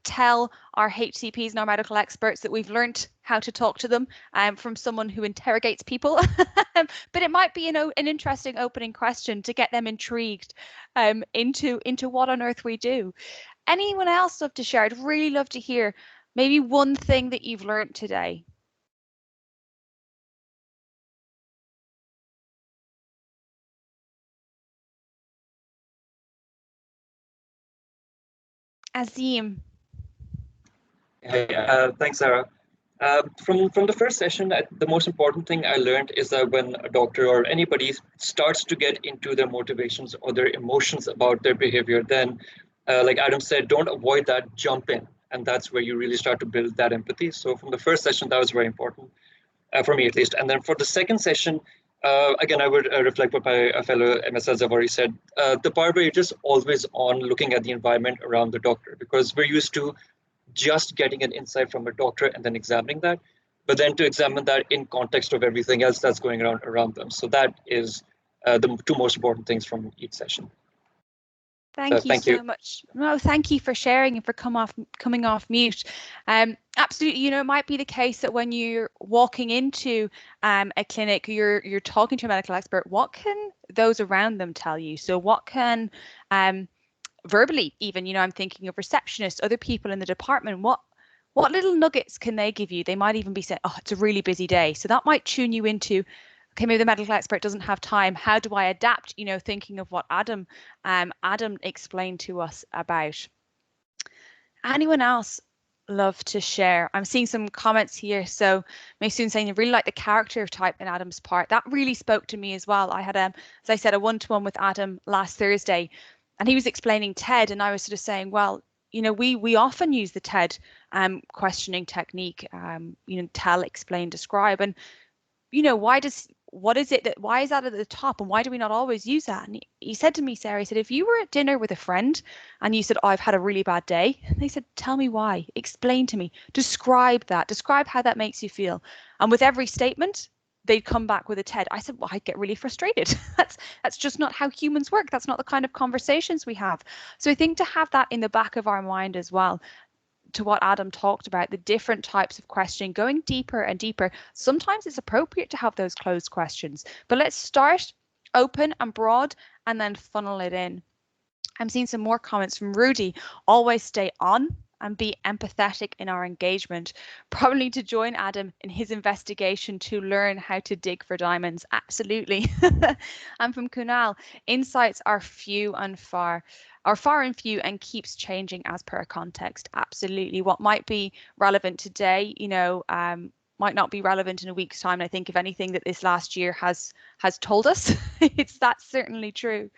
tell our HCPs and our medical experts that we've learned how to talk to them from someone who interrogates people, but it might be, an interesting opening question to get them intrigued into what on earth we do. Anyone else love to share? I'd really love to hear maybe one thing that you've learned today. Azim. Hey, thanks, Sarah. From the first session, the most important thing I learned is that when a doctor or anybody starts to get into their motivations or their emotions about their behavior, then, like Adam said, don't avoid that, jump in. And that's where you really start to build that empathy. So from the first session, that was very important, for me at least. And then for the second session, again, I would reflect what my fellow MSLs have already said. The part where you're just always on looking at the environment around the doctor, because we're used to just getting an insight from a doctor and then examining that, but then to examine that in context of everything else that's going around them. So that is the two most important things from each session. Thank you so much. No, thank you for sharing and for coming off mute. Absolutely, it might be the case that when you're walking into a clinic, you're talking to a medical expert. What can those around them tell you? So what can verbally, even, I'm thinking of receptionists, other people in the department, what little nuggets can they give you? They might even be saying, oh, it's a really busy day. So that might tune you into, okay, maybe the medical expert doesn't have time. How do I adapt? Thinking of what Adam explained to us about. Anyone else love to share? I'm seeing some comments here. So Maysoon saying, I really like the character type in Adam's part. That really spoke to me as well. I had, as I said, a one-to-one with Adam last Thursday, and he was explaining TED, and I was sort of saying, well, we often use the TED questioning technique, tell, explain, describe, and why is that at the top, and why do we not always use that? And he said to me, Sarah, he said, if you were at dinner with a friend and you said, oh, I've had a really bad day, and they said, tell me why, explain to me, describe how that makes you feel. And with every statement, they'd come back with a TED. I said, well, I'd get really frustrated. That's just not how humans work. That's not the kind of conversations we have. So I think to have that in the back of our mind as well, to what Adam talked about, the different types of questioning, going deeper and deeper. Sometimes it's appropriate to have those closed questions, but let's start open and broad and then funnel it in. I'm seeing some more comments from Rudy. Always stay on and be empathetic in our engagement. Probably to join Adam in his investigation to learn how to dig for diamonds. Absolutely. And from Kunal, insights are few and far and few, and keeps changing as per context. Absolutely. What might be relevant today, might not be relevant in a week's time. And I think if anything that this last year has told us, that's certainly true.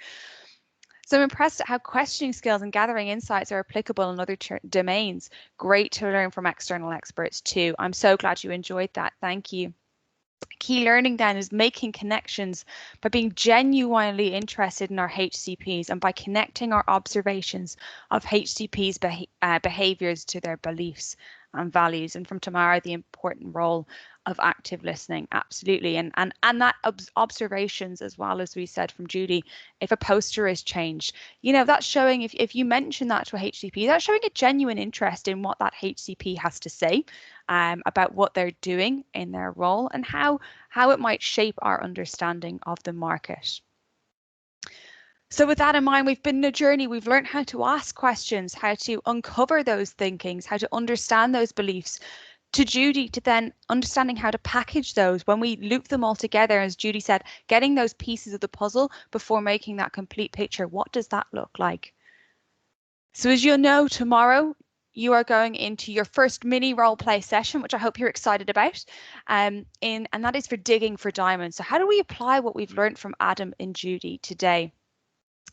So I'm impressed at how questioning skills and gathering insights are applicable in other domains. Great to learn from external experts too. I'm so glad you enjoyed that. Thank you. Key learning then is making connections by being genuinely interested in our HCPs and by connecting our observations of HCPs' behaviours to their beliefs and values. And from Tamara, the important role of active listening. Absolutely. And that observations, as well, as we said from Judy, if a poster is changed, that's showing, if you mention that to a HCP, that's showing a genuine interest in what that HCP has to say about what they're doing in their role and how it might shape our understanding of the market. So with that in mind, we've been on a journey. We've learned how to ask questions, how to uncover those thinkings, how to understand those beliefs. To Judy, to then understanding how to package those when we loop them all together, as Judy said, getting those pieces of the puzzle before making that complete picture. What does that look like? So as you'll know, tomorrow you are going into your first mini role play session, which I hope you're excited about, and that is for digging for diamonds. So how do we apply what we've learned from Adam and Judy today?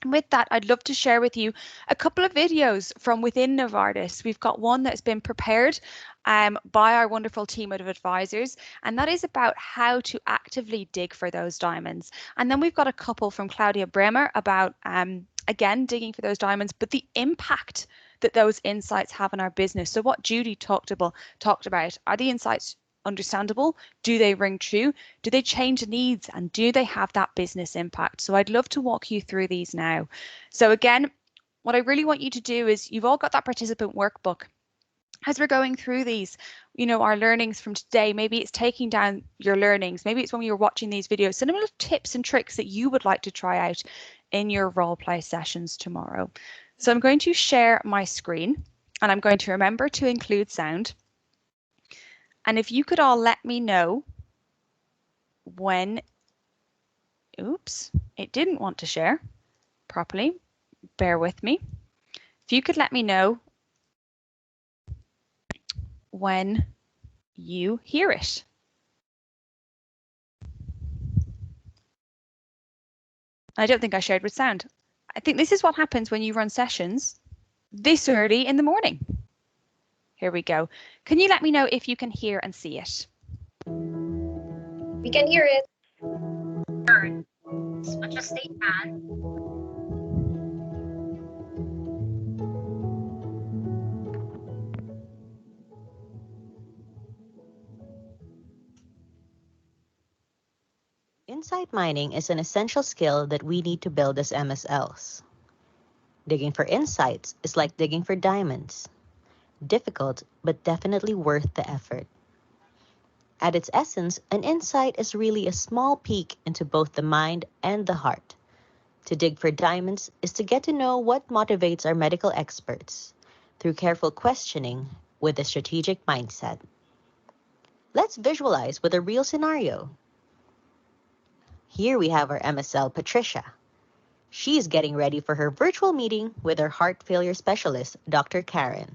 And with that, I'd love to share with you a couple of videos from within Novartis. We've got one that's been prepared by our wonderful team of advisors, and that is about how to actively dig for those diamonds. And then we've got a couple from Claudia Bremer about, again, digging for those diamonds, but the impact that those insights have on our business. So what Judy talked about, are the insights understandable? Do they ring true? Do they change needs? And do they have that business impact? So I'd love to walk you through these now. So again, what I really want you to do is you've all got that participant workbook. As we're going through these, you know, our learnings from today, maybe it's taking down your learnings. Maybe it's when you're watching these videos, some little tips and tricks that you would like to try out in your role play sessions tomorrow. So I'm going to share my screen and I'm going to remember to include sound. And if you could all let me know when, oops, it didn't want to share properly, bear with me. If you could let me know when you hear it. I don't think I shared with sound. I think this is what happens when you run sessions this early in the morning. Here we go. Can you let me know if you can hear and see it? We can hear it. Such a statement. Insight mining is an essential skill that we need to build as MSLs. Digging for insights is like digging for diamonds. Difficult, but definitely worth the effort. At its essence, an insight is really a small peek into both the mind and the heart. To dig for diamonds is to get to know what motivates our medical experts through careful questioning with a strategic mindset. Let's visualize with a real scenario. Here we have our MSL, Patricia. She's getting ready for her virtual meeting with her heart failure specialist, Dr. Karen.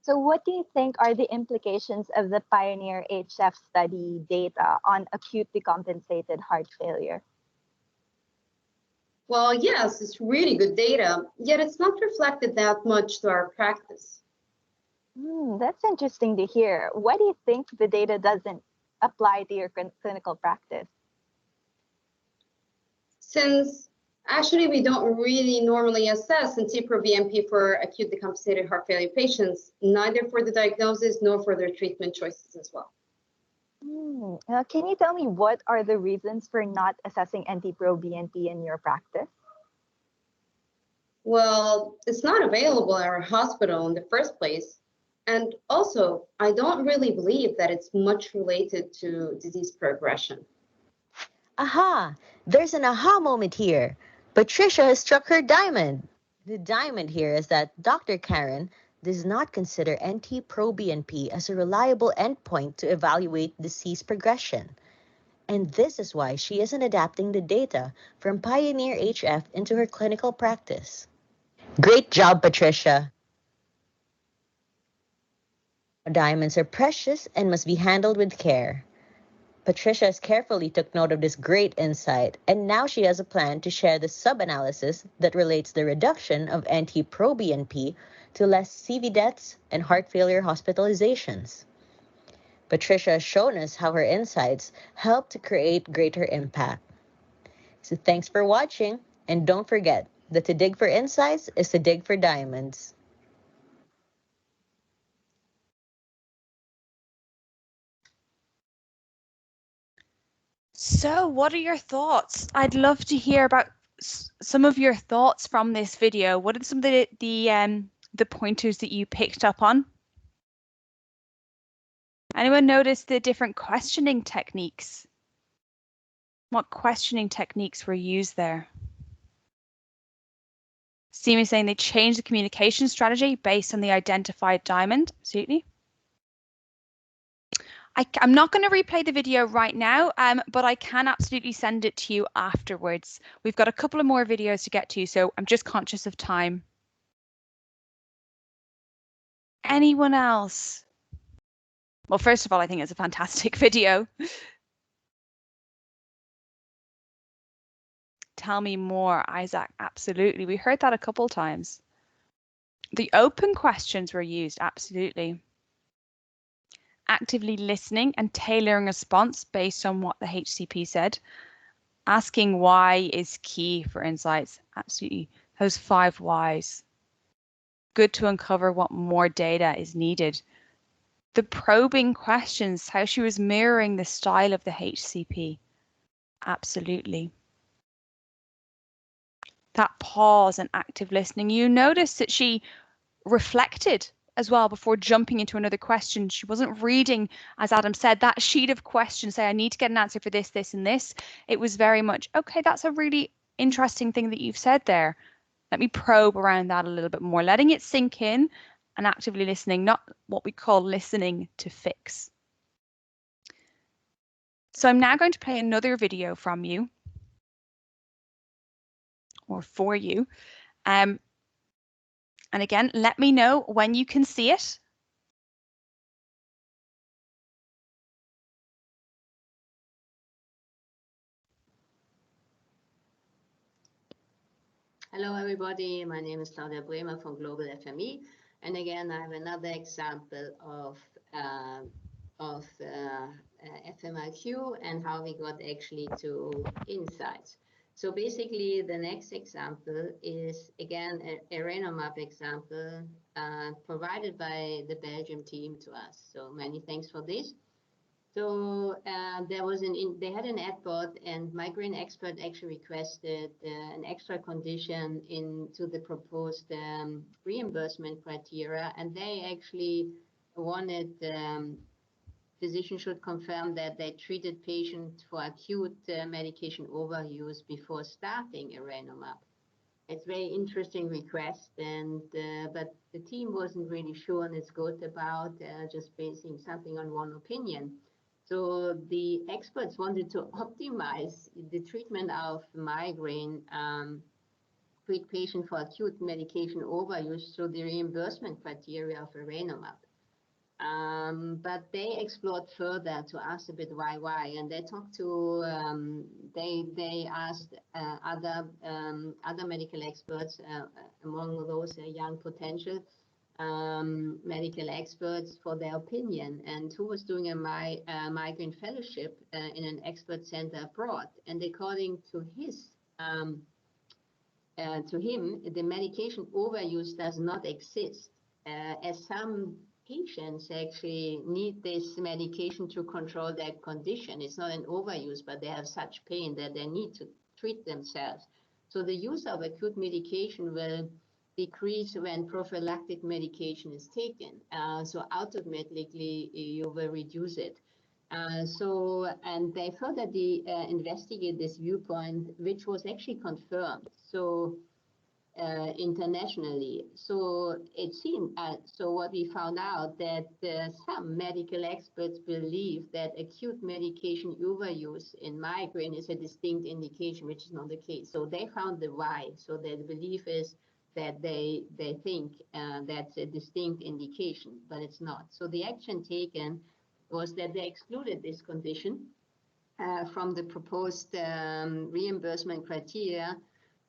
So what do you think are the implications of the Pioneer HF study data on acute decompensated heart failure? Well, yes, it's really good data, yet it's not reflected that much to our practice. That's interesting to hear. Why do you think the data doesn't apply to your clinical practice? Since actually we don't really normally assess NT-proBNP for acute decompensated heart failure patients, neither for the diagnosis nor for their treatment choices as well. Can you tell me what are the reasons for not assessing NT-proBNP in your practice? Well, it's not available at our hospital in the first place. And also, I don't really believe that it's much related to disease progression. Aha! There's an aha moment here. Patricia has struck her diamond. The diamond here is that Dr. Karen does not consider NT-proBNP as a reliable endpoint to evaluate disease progression. And this is why she isn't adapting the data from Pioneer HF into her clinical practice. Great job, Patricia. Diamonds are precious and must be handled with care. Patricia has carefully took note of this great insight, and now she has a plan to share the sub-analysis that relates the reduction of NT-proBNP to less CV deaths and heart failure hospitalizations. Patricia has shown us how her insights help to create greater impact. So thanks for watching, and don't forget that to dig for insights is to dig for diamonds. So what are your thoughts? I'd love to hear about some of your thoughts from this video. What are some of the pointers that you picked up on? Anyone notice the different questioning techniques? What questioning techniques were used there? Seema saying they changed the communication strategy based on the identified diamond. Absolutely. I'm not going to replay the video right now, but I can absolutely send it to you afterwards. We've got a couple of more videos to get to, so I'm just conscious of time. Anyone else? Well, first of all, I think it's a fantastic video. Tell me more, Isaac. Absolutely. We heard that a couple times. The open questions were used, absolutely. Actively listening and tailoring a response based on what the HCP said. Asking why is key for insights. Absolutely. Those 5 whys. Good to uncover what more data is needed. The probing questions, how she was mirroring the style of the HCP. Absolutely. That pause and active listening. You notice that she reflected as well before jumping into another question. She wasn't reading, as Adam said, that sheet of questions, say, I need to get an answer for this, this, and this. It was very much, okay, that's a really interesting thing that you've said there. Let me probe around that a little bit more, letting it sink in and actively listening, not what we call listening to fix. So I'm now going to play another video from you, or for you. And again, let me know when you can see it. Hello, everybody. My name is Claudia Bremer from Global FME. And again, I have another example of FMIQ and how we got actually to insights. So basically, the next example is, again, a Renomap example provided by the Belgium team to us. So many thanks for this. So they had an ad bot, and migraine expert actually requested an extra condition into the proposed reimbursement criteria, and they actually wanted physicians should confirm that they treated patients for acute medication overuse before starting Erenumab. It's a very interesting request, and but the team wasn't really sure on its scope about just basing something on one opinion. So the experts wanted to optimize the treatment of migraine treat patient for acute medication overuse through the reimbursement criteria of Erenumab. But they explored further to ask a bit why, and they talked to they asked other medical experts, among those young potential medical experts, for their opinion, and who was doing a migraine fellowship in an expert center abroad. And according to him, the medication overuse does not exist, as some patients actually need this medication to control their condition. It's not an overuse, but they have such pain that they need to treat themselves. So the use of acute medication will decrease when prophylactic medication is taken. So automatically you will reduce it. And they further investigate this viewpoint, which was actually confirmed. So internationally. So it seemed, so what we found out that some medical experts believe that acute medication overuse in migraine is a distinct indication, which is not the case. So they found the why. So their belief is that they think that's a distinct indication, but it's not. So the action taken was that they excluded this condition from the proposed reimbursement criteria,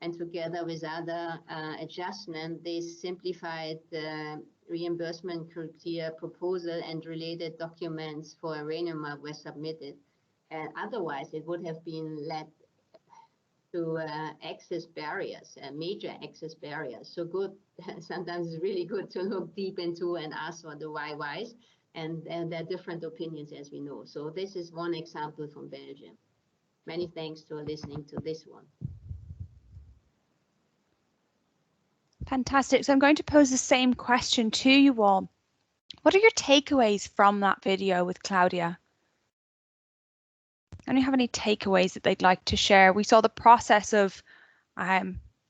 and together with other adjustments, they simplified the reimbursement criteria proposal, and related documents for Erenumab were submitted. And otherwise, it would have been led to access barriers, major access barriers. So good, sometimes it's really good to look deep into and ask for the whys, and there are different opinions, as we know. So this is one example from Belgium. Many thanks for listening to this one. Fantastic. So I'm going to pose the same question to you all. What are your takeaways from that video with Claudia? Anyone have any takeaways that they'd like to share? We saw the process of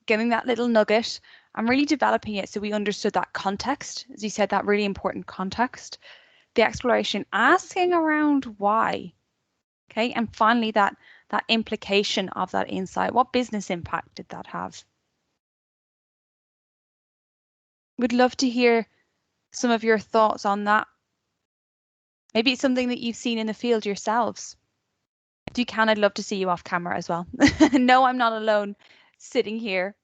giving that little nugget and really developing it so we understood that context, as you said, that really important context. the exploration, asking around why. Okay, and finally that implication of that insight. What business impact did that have? We'd love to hear some of your thoughts on that. Maybe it's something that you've seen in the field yourselves. If you can, I'd love to see you off camera as well. No, I'm not alone sitting here.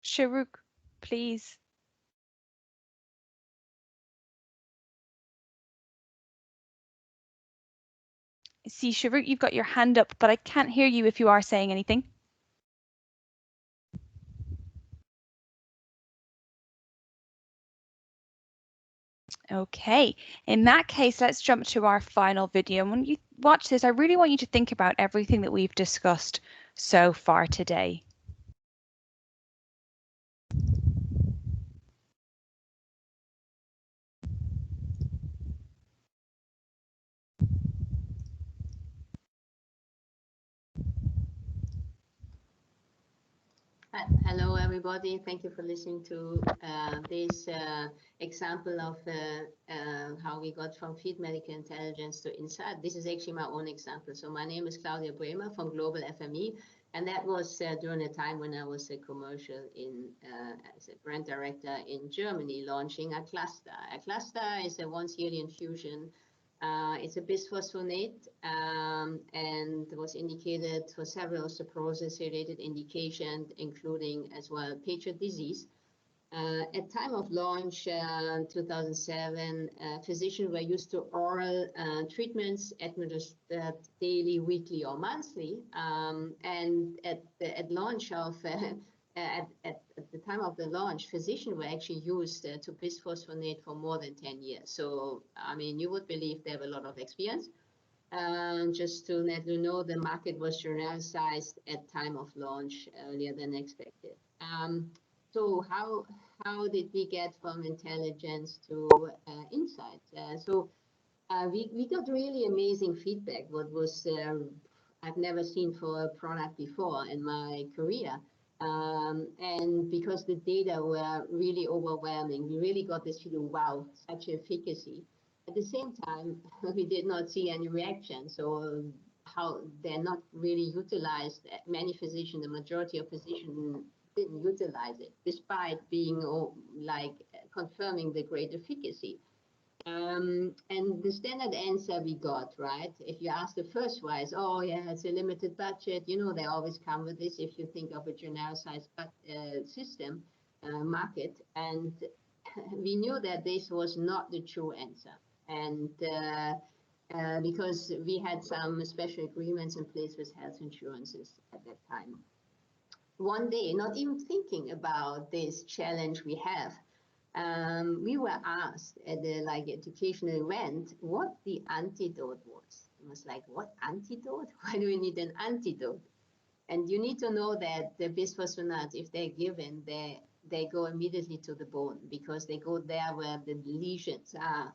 Sharuk, please. See, Sharuk, you've got your hand up, but I can't hear you if you are saying anything. Okay, in that case, let's jump to our final video. And when you watch this, I really want you to think about everything that we've discussed so far today. Hello, everybody. Thank you for listening to this example of how we got from field medical intelligence to insight. This is actually my own example. So my name is Claudia Bremer from Global FME, and that was during a time when I was a commercial as a brand director in Germany, launching a cluster. A cluster is a once-yearly infusion. It's a bisphosphonate and was indicated for several osteoporosis-related indications, including as well Paget disease. At time of launch, 2007, physicians were used to oral treatments administered daily, weekly, or monthly. And at launch of at the time of the launch, physicians were actually used to bisphosphonate for more than 10 years. So, I mean, you would believe they have a lot of experience. Just to let you know, the market was genericized at time of launch earlier than expected. So how did we get from intelligence to insight? We got really amazing feedback. What was I've never seen for a product before in my career. And because the data were really overwhelming, we really got this feeling, wow, such efficacy. At the same time, we did not see any reaction. So how they're not really utilized. Many physicians, the majority of physicians didn't utilize it, despite being like confirming the great efficacy. And the standard answer we got, right? If you ask the first wise, oh yeah, it's a limited budget. You know, they always come with this if you think of a genericized system market. And we knew that this was not the true answer. And because we had some special agreements in place with health insurances at that time. One day, not even thinking about this challenge we have, we were asked at the educational event what the antidote was. It was like, what antidote? Why do we need an antidote? And you need to know that the bisphosphonates, if they're given, they go immediately to the bone because they go there where the lesions are,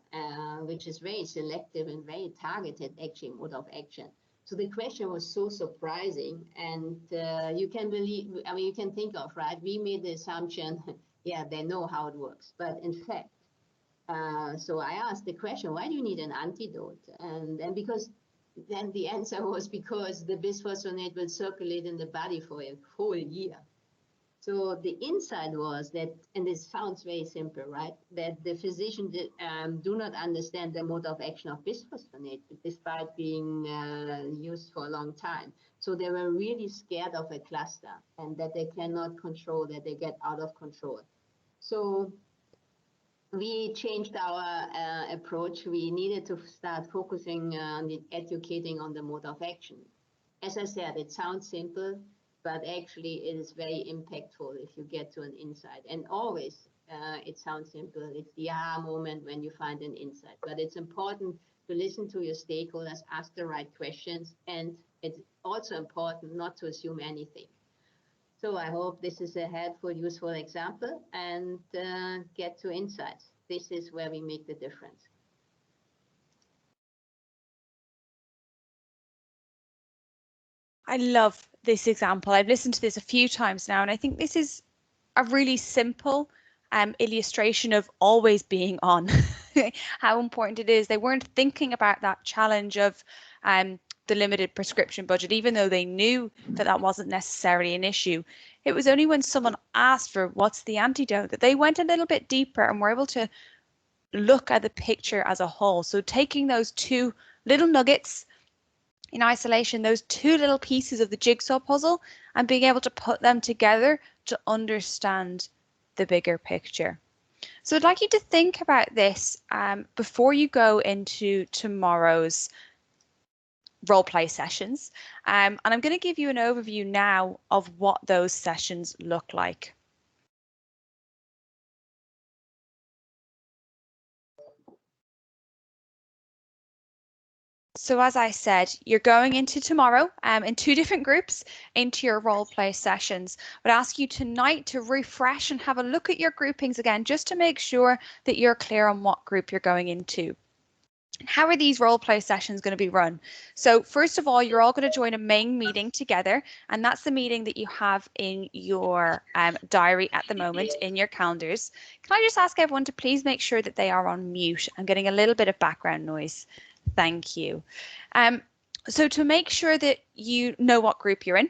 which is very selective and very targeted actually mode of action. So the question was so surprising, and you can believe, I mean, you can think of, right? We made the assumption, yeah, they know how it works. But in fact, so I asked the question, why do you need an antidote? And because then the answer was because the bisphosphonate will circulate in the body for a whole year. So the insight was that, and this sounds very simple, right? That the physician do not understand the mode of action of bisphosphonate, despite being used for a long time. So they were really scared of a cluster and that they cannot control, that they get out of control. So we changed our approach. We needed to start focusing on educating on the mode of action. As I said, it sounds simple, but actually it is very impactful if you get to an insight. And always, it sounds simple. It's the aha moment when you find an insight. But it's important to listen to your stakeholders, ask the right questions, and it's also important not to assume anything. So I hope this is a helpful, useful example, and get to insights. This is where we make the difference. I love this example. I've listened to this a few times now, and I think this is a really simple illustration of always being on, how important it is. They weren't thinking about that challenge of the limited prescription budget, even though they knew that that wasn't necessarily an issue. It was only when someone asked for what's the antidote that they went a little bit deeper and were able to look at the picture as a whole. So taking those two little nuggets in isolation, those two little pieces of the jigsaw puzzle, and being able to put them together to understand the bigger picture. So I'd like you to think about this before you go into tomorrow's role play sessions. And I'm going to give you an overview now of what those sessions look like. So as I said, you're going into tomorrow in two different groups into your role play sessions. I'd ask you tonight to refresh and have a look at your groupings again, just to make sure that you're clear on what group you're going into. How are these role play sessions going to be run? So first of all, you're all going to join a main meeting together, and that's the meeting that you have in your diary at the moment, in your calendars. Can I just ask everyone to please make sure that they are on mute? I'm getting a little bit of background noise. Thank you. So to make sure that you know what group you're in,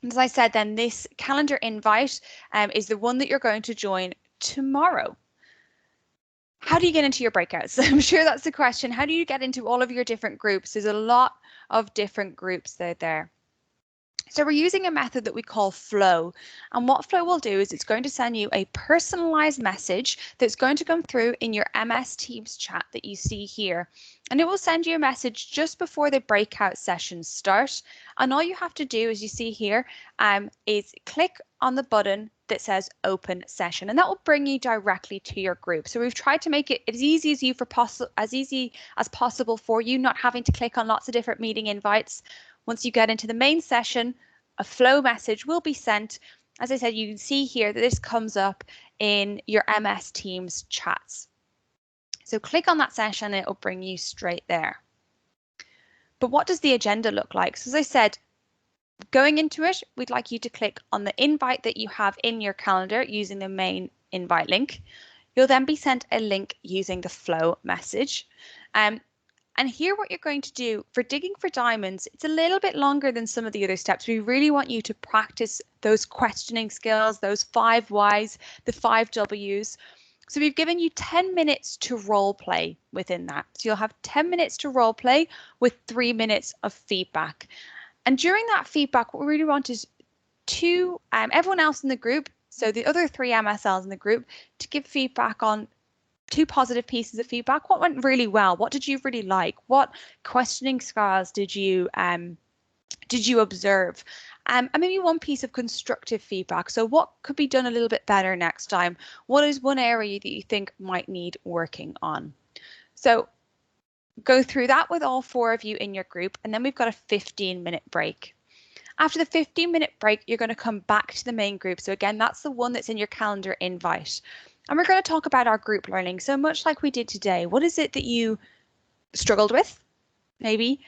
as I said, then this calendar invite is the one that you're going to join tomorrow. How do you get into your breakouts? I'm sure that's the question. How do you get into all of your different groups? There's a lot of different groups out there. So we're using a method that we call flow. And what flow will do is it's going to send you a personalized message that's going to come through in your MS Teams chat that you see here. And it will send you a message just before the breakout sessions start. And all you have to do, as you see here, is click on the button that says open session, and that will bring you directly to your group. So we've tried to make it as easy as possible for you, not having to click on lots of different meeting invites. Once you get into the main session, a flow message will be sent. As I said, you can see here that this comes up in your MS Teams chats. So click on that session and it will bring you straight there. But what does the agenda look like? So as I said, going into it, we'd like you to click on the invite that you have in your calendar using the main invite link. You'll then be sent a link using the flow message. And here what you're going to do for digging for diamonds, it's a little bit longer than some of the other steps. We really want you to practice those questioning skills, those 5 whys, the 5 Ws. So we've given you 10 minutes to role play within that. So you'll have 10 minutes to role play with 3 minutes of feedback. And during that feedback, what we really want is everyone else in the group, so the other 3 MSLs in the group, to give feedback on 2 positive pieces of feedback. What went really well? What did you really like? What questioning styles did you observe? And maybe 1 piece of constructive feedback. So what could be done a little bit better next time? What is 1 area that you think might need working on? So go through that with all 4 of you in your group, and then we've got a 15-minute break. After the 15-minute break, you're going to come back to the main group. So again, that's the one that's in your calendar invite. And we're going to talk about our group learning. So much like we did today, what is it that you struggled with? Maybe.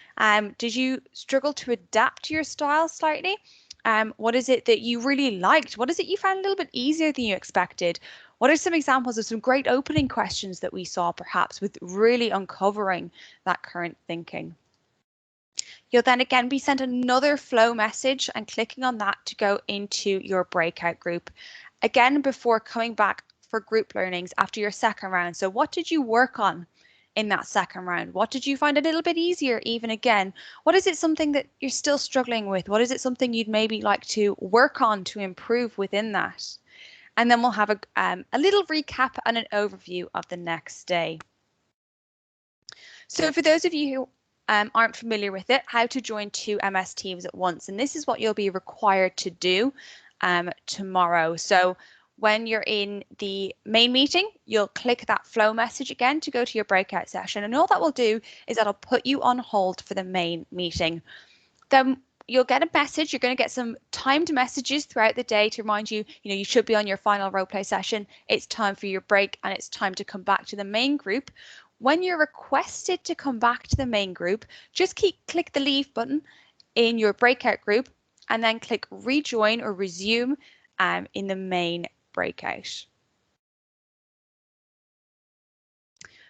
Did you struggle to adapt your style slightly? What is it that you really liked? What is it you found a little bit easier than you expected? What are some examples of some great opening questions that we saw, perhaps, with really uncovering that current thinking? You'll then again be sent another flow message and clicking on that to go into your breakout group. Again, before coming back for group learnings after your second round. So what did you work on in that second round? What did you find a little bit easier even again? What is it something that you're still struggling with? What is it something you'd maybe like to work on to improve within that? And then we'll have a little recap and an overview of the next day. So for those of you who aren't familiar with it, how to join 2 MS Teams at once. And this is what you'll be required to do tomorrow. So when you're in the main meeting, you'll click that flow message again to go to your breakout session. And all that will do is that'll put you on hold for the main meeting. Then you'll get a message. You're going to get some timed messages throughout the day to remind you, you should be on your final role play session. It's time for your break and it's time to come back to the main group. When you're requested to come back to the main group, just click the leave button. in your breakout group, and then click rejoin or resume in the main breakout.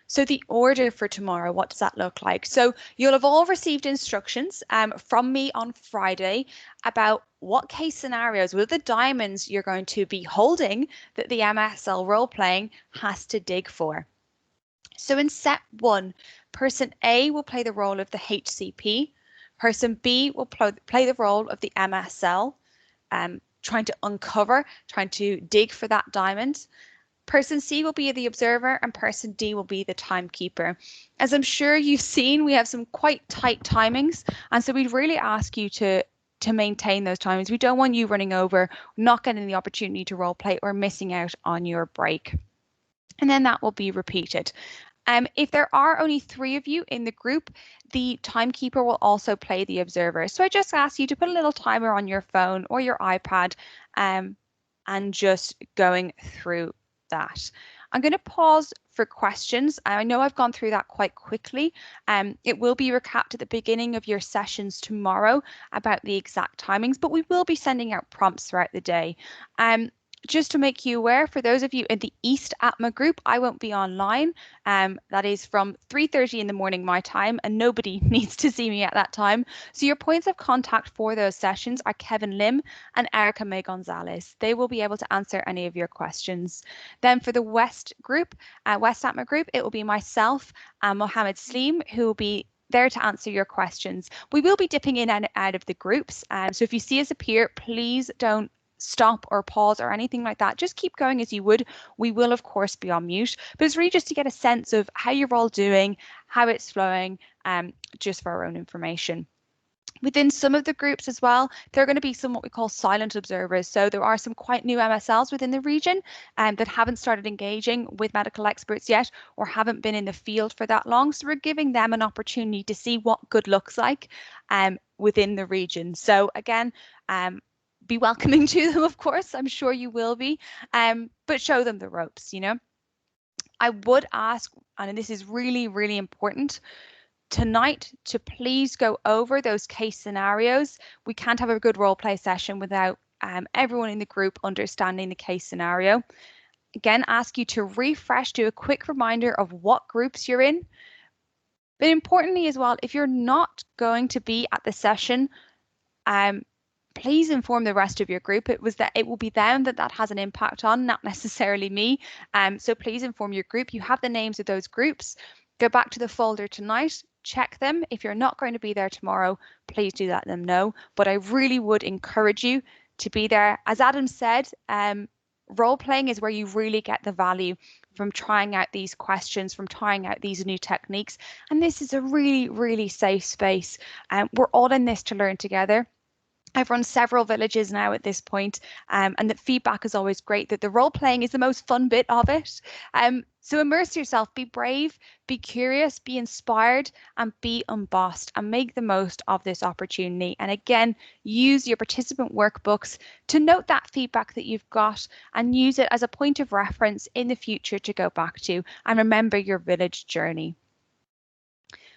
So the order for tomorrow, what does that look like? So you'll have all received instructions from me on Friday about what case scenarios, what are the diamonds you're going to be holding that the MSL role-playing has to dig for. So in set 1, person A will play the role of the HCP, person B will play the role of the MSL, trying to uncover, trying to dig for that diamond. Person C will be the observer and person D will be the timekeeper. As I'm sure you've seen, we have some quite tight timings, and so we'd really ask you to maintain those timings. We don't want you running over, not getting the opportunity to role play, or missing out on your break. And then that will be repeated. If there are only 3 of you in the group, the timekeeper will also play the observer. So I just ask you to put a little timer on your phone or your iPad and just going through that. I'm going to pause for questions. I know I've gone through that quite quickly. It will be recapped at the beginning of your sessions tomorrow about the exact timings, but we will be sending out prompts throughout the day. Just to make you aware, for those of you in the East APMA group, I won't be online. That is from 3:30 in the morning my time, and nobody needs to see me at that time. So your points of contact for those sessions are Kevin Lim and Erica May Gonzalez. They will be able to answer any of your questions. Then for the West group, West APMA group, it will be myself and Mohammed Sleem who will be there to answer your questions. We will be dipping in and out of the groups. So if you see us appear, please don't stop or pause or anything like that. Just keep going as you would. We will of course be on mute, but it's really just to get a sense of how you're all doing, how it's flowing, just for our own information. Within some of the groups as well, there are going to be some what we call silent observers. So there are some quite new MSLs within the region that haven't started engaging with medical experts yet, or haven't been in the field for that long. So we're giving them an opportunity to see what good looks like within the region. So again, be welcoming to them, of course, I'm sure you will be, but show them the ropes, you know. I would ask, and this is really, really important, tonight to please go over those case scenarios. We can't have a good role play session without everyone in the group understanding the case scenario. Again, ask you to refresh, do a quick reminder of what groups you're in. But importantly as well, if you're not going to be at the session, please inform the rest of your group. It will be them that has an impact on, not necessarily me. So please inform your group. You have the names of those groups. Go back to the folder tonight, check them. If you're not going to be there tomorrow, please do let them know. But I really would encourage you to be there. As Adam said, role playing is where you really get the value from trying out these questions, from trying out these new techniques. And this is a really, really safe space. We're all in this to learn together. I've run several villages now at this point, and the feedback is always great that the role playing is the most fun bit of it. So immerse yourself, be brave, be curious, be inspired, and be unbossed, and make the most of this opportunity. And again, use your participant workbooks to note that feedback that you've got and use it as a point of reference in the future to go back to, and remember your village journey.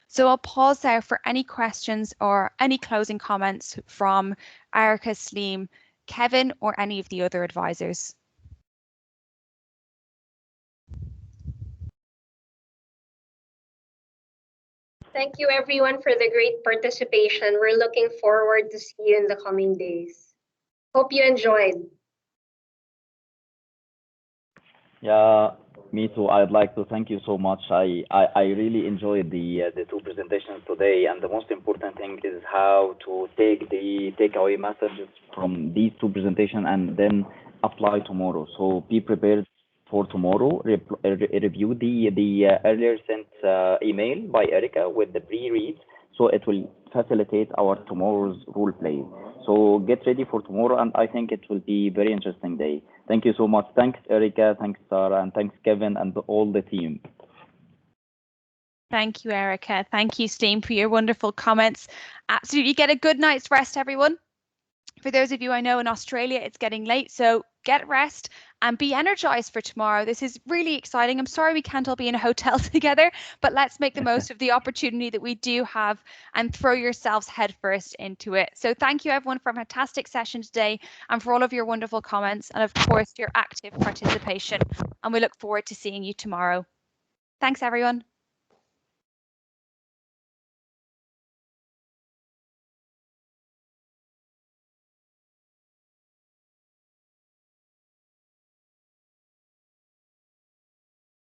So I'll pause there for any questions or any closing comments from Erica, Sleem, Kevin, or any of the other advisors. Thank you everyone for the great participation. We're looking forward to see you in the coming days. Hope you enjoyed. Yeah, me too. I'd like to thank you so much. I really enjoyed the 2 presentations today, and the most important thing is how to take the takeaway messages from these 2 presentations and then apply tomorrow. So be prepared for tomorrow. Review the earlier sent email by Erica with the pre-read, so it will facilitate our tomorrow's role play. So get ready for tomorrow, and I think it will be a very interesting day. Thank you so much. Thanks, Erica. Thanks, Sarah. And thanks, Kevin, and all the team. Thank you, Erica. Thank you, Steam, for your wonderful comments. Absolutely get a good night's rest, everyone. For those of you I know in Australia, it's getting late, so get rest and be energized for tomorrow. This is really exciting. I'm sorry we can't all be in a hotel together, but let's make the most of the opportunity that we do have and throw yourselves headfirst into it. So thank you everyone for a fantastic session today and for all of your wonderful comments and of course your active participation. And we look forward to seeing you tomorrow. Thanks everyone.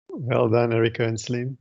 Well done, Erica and Celine.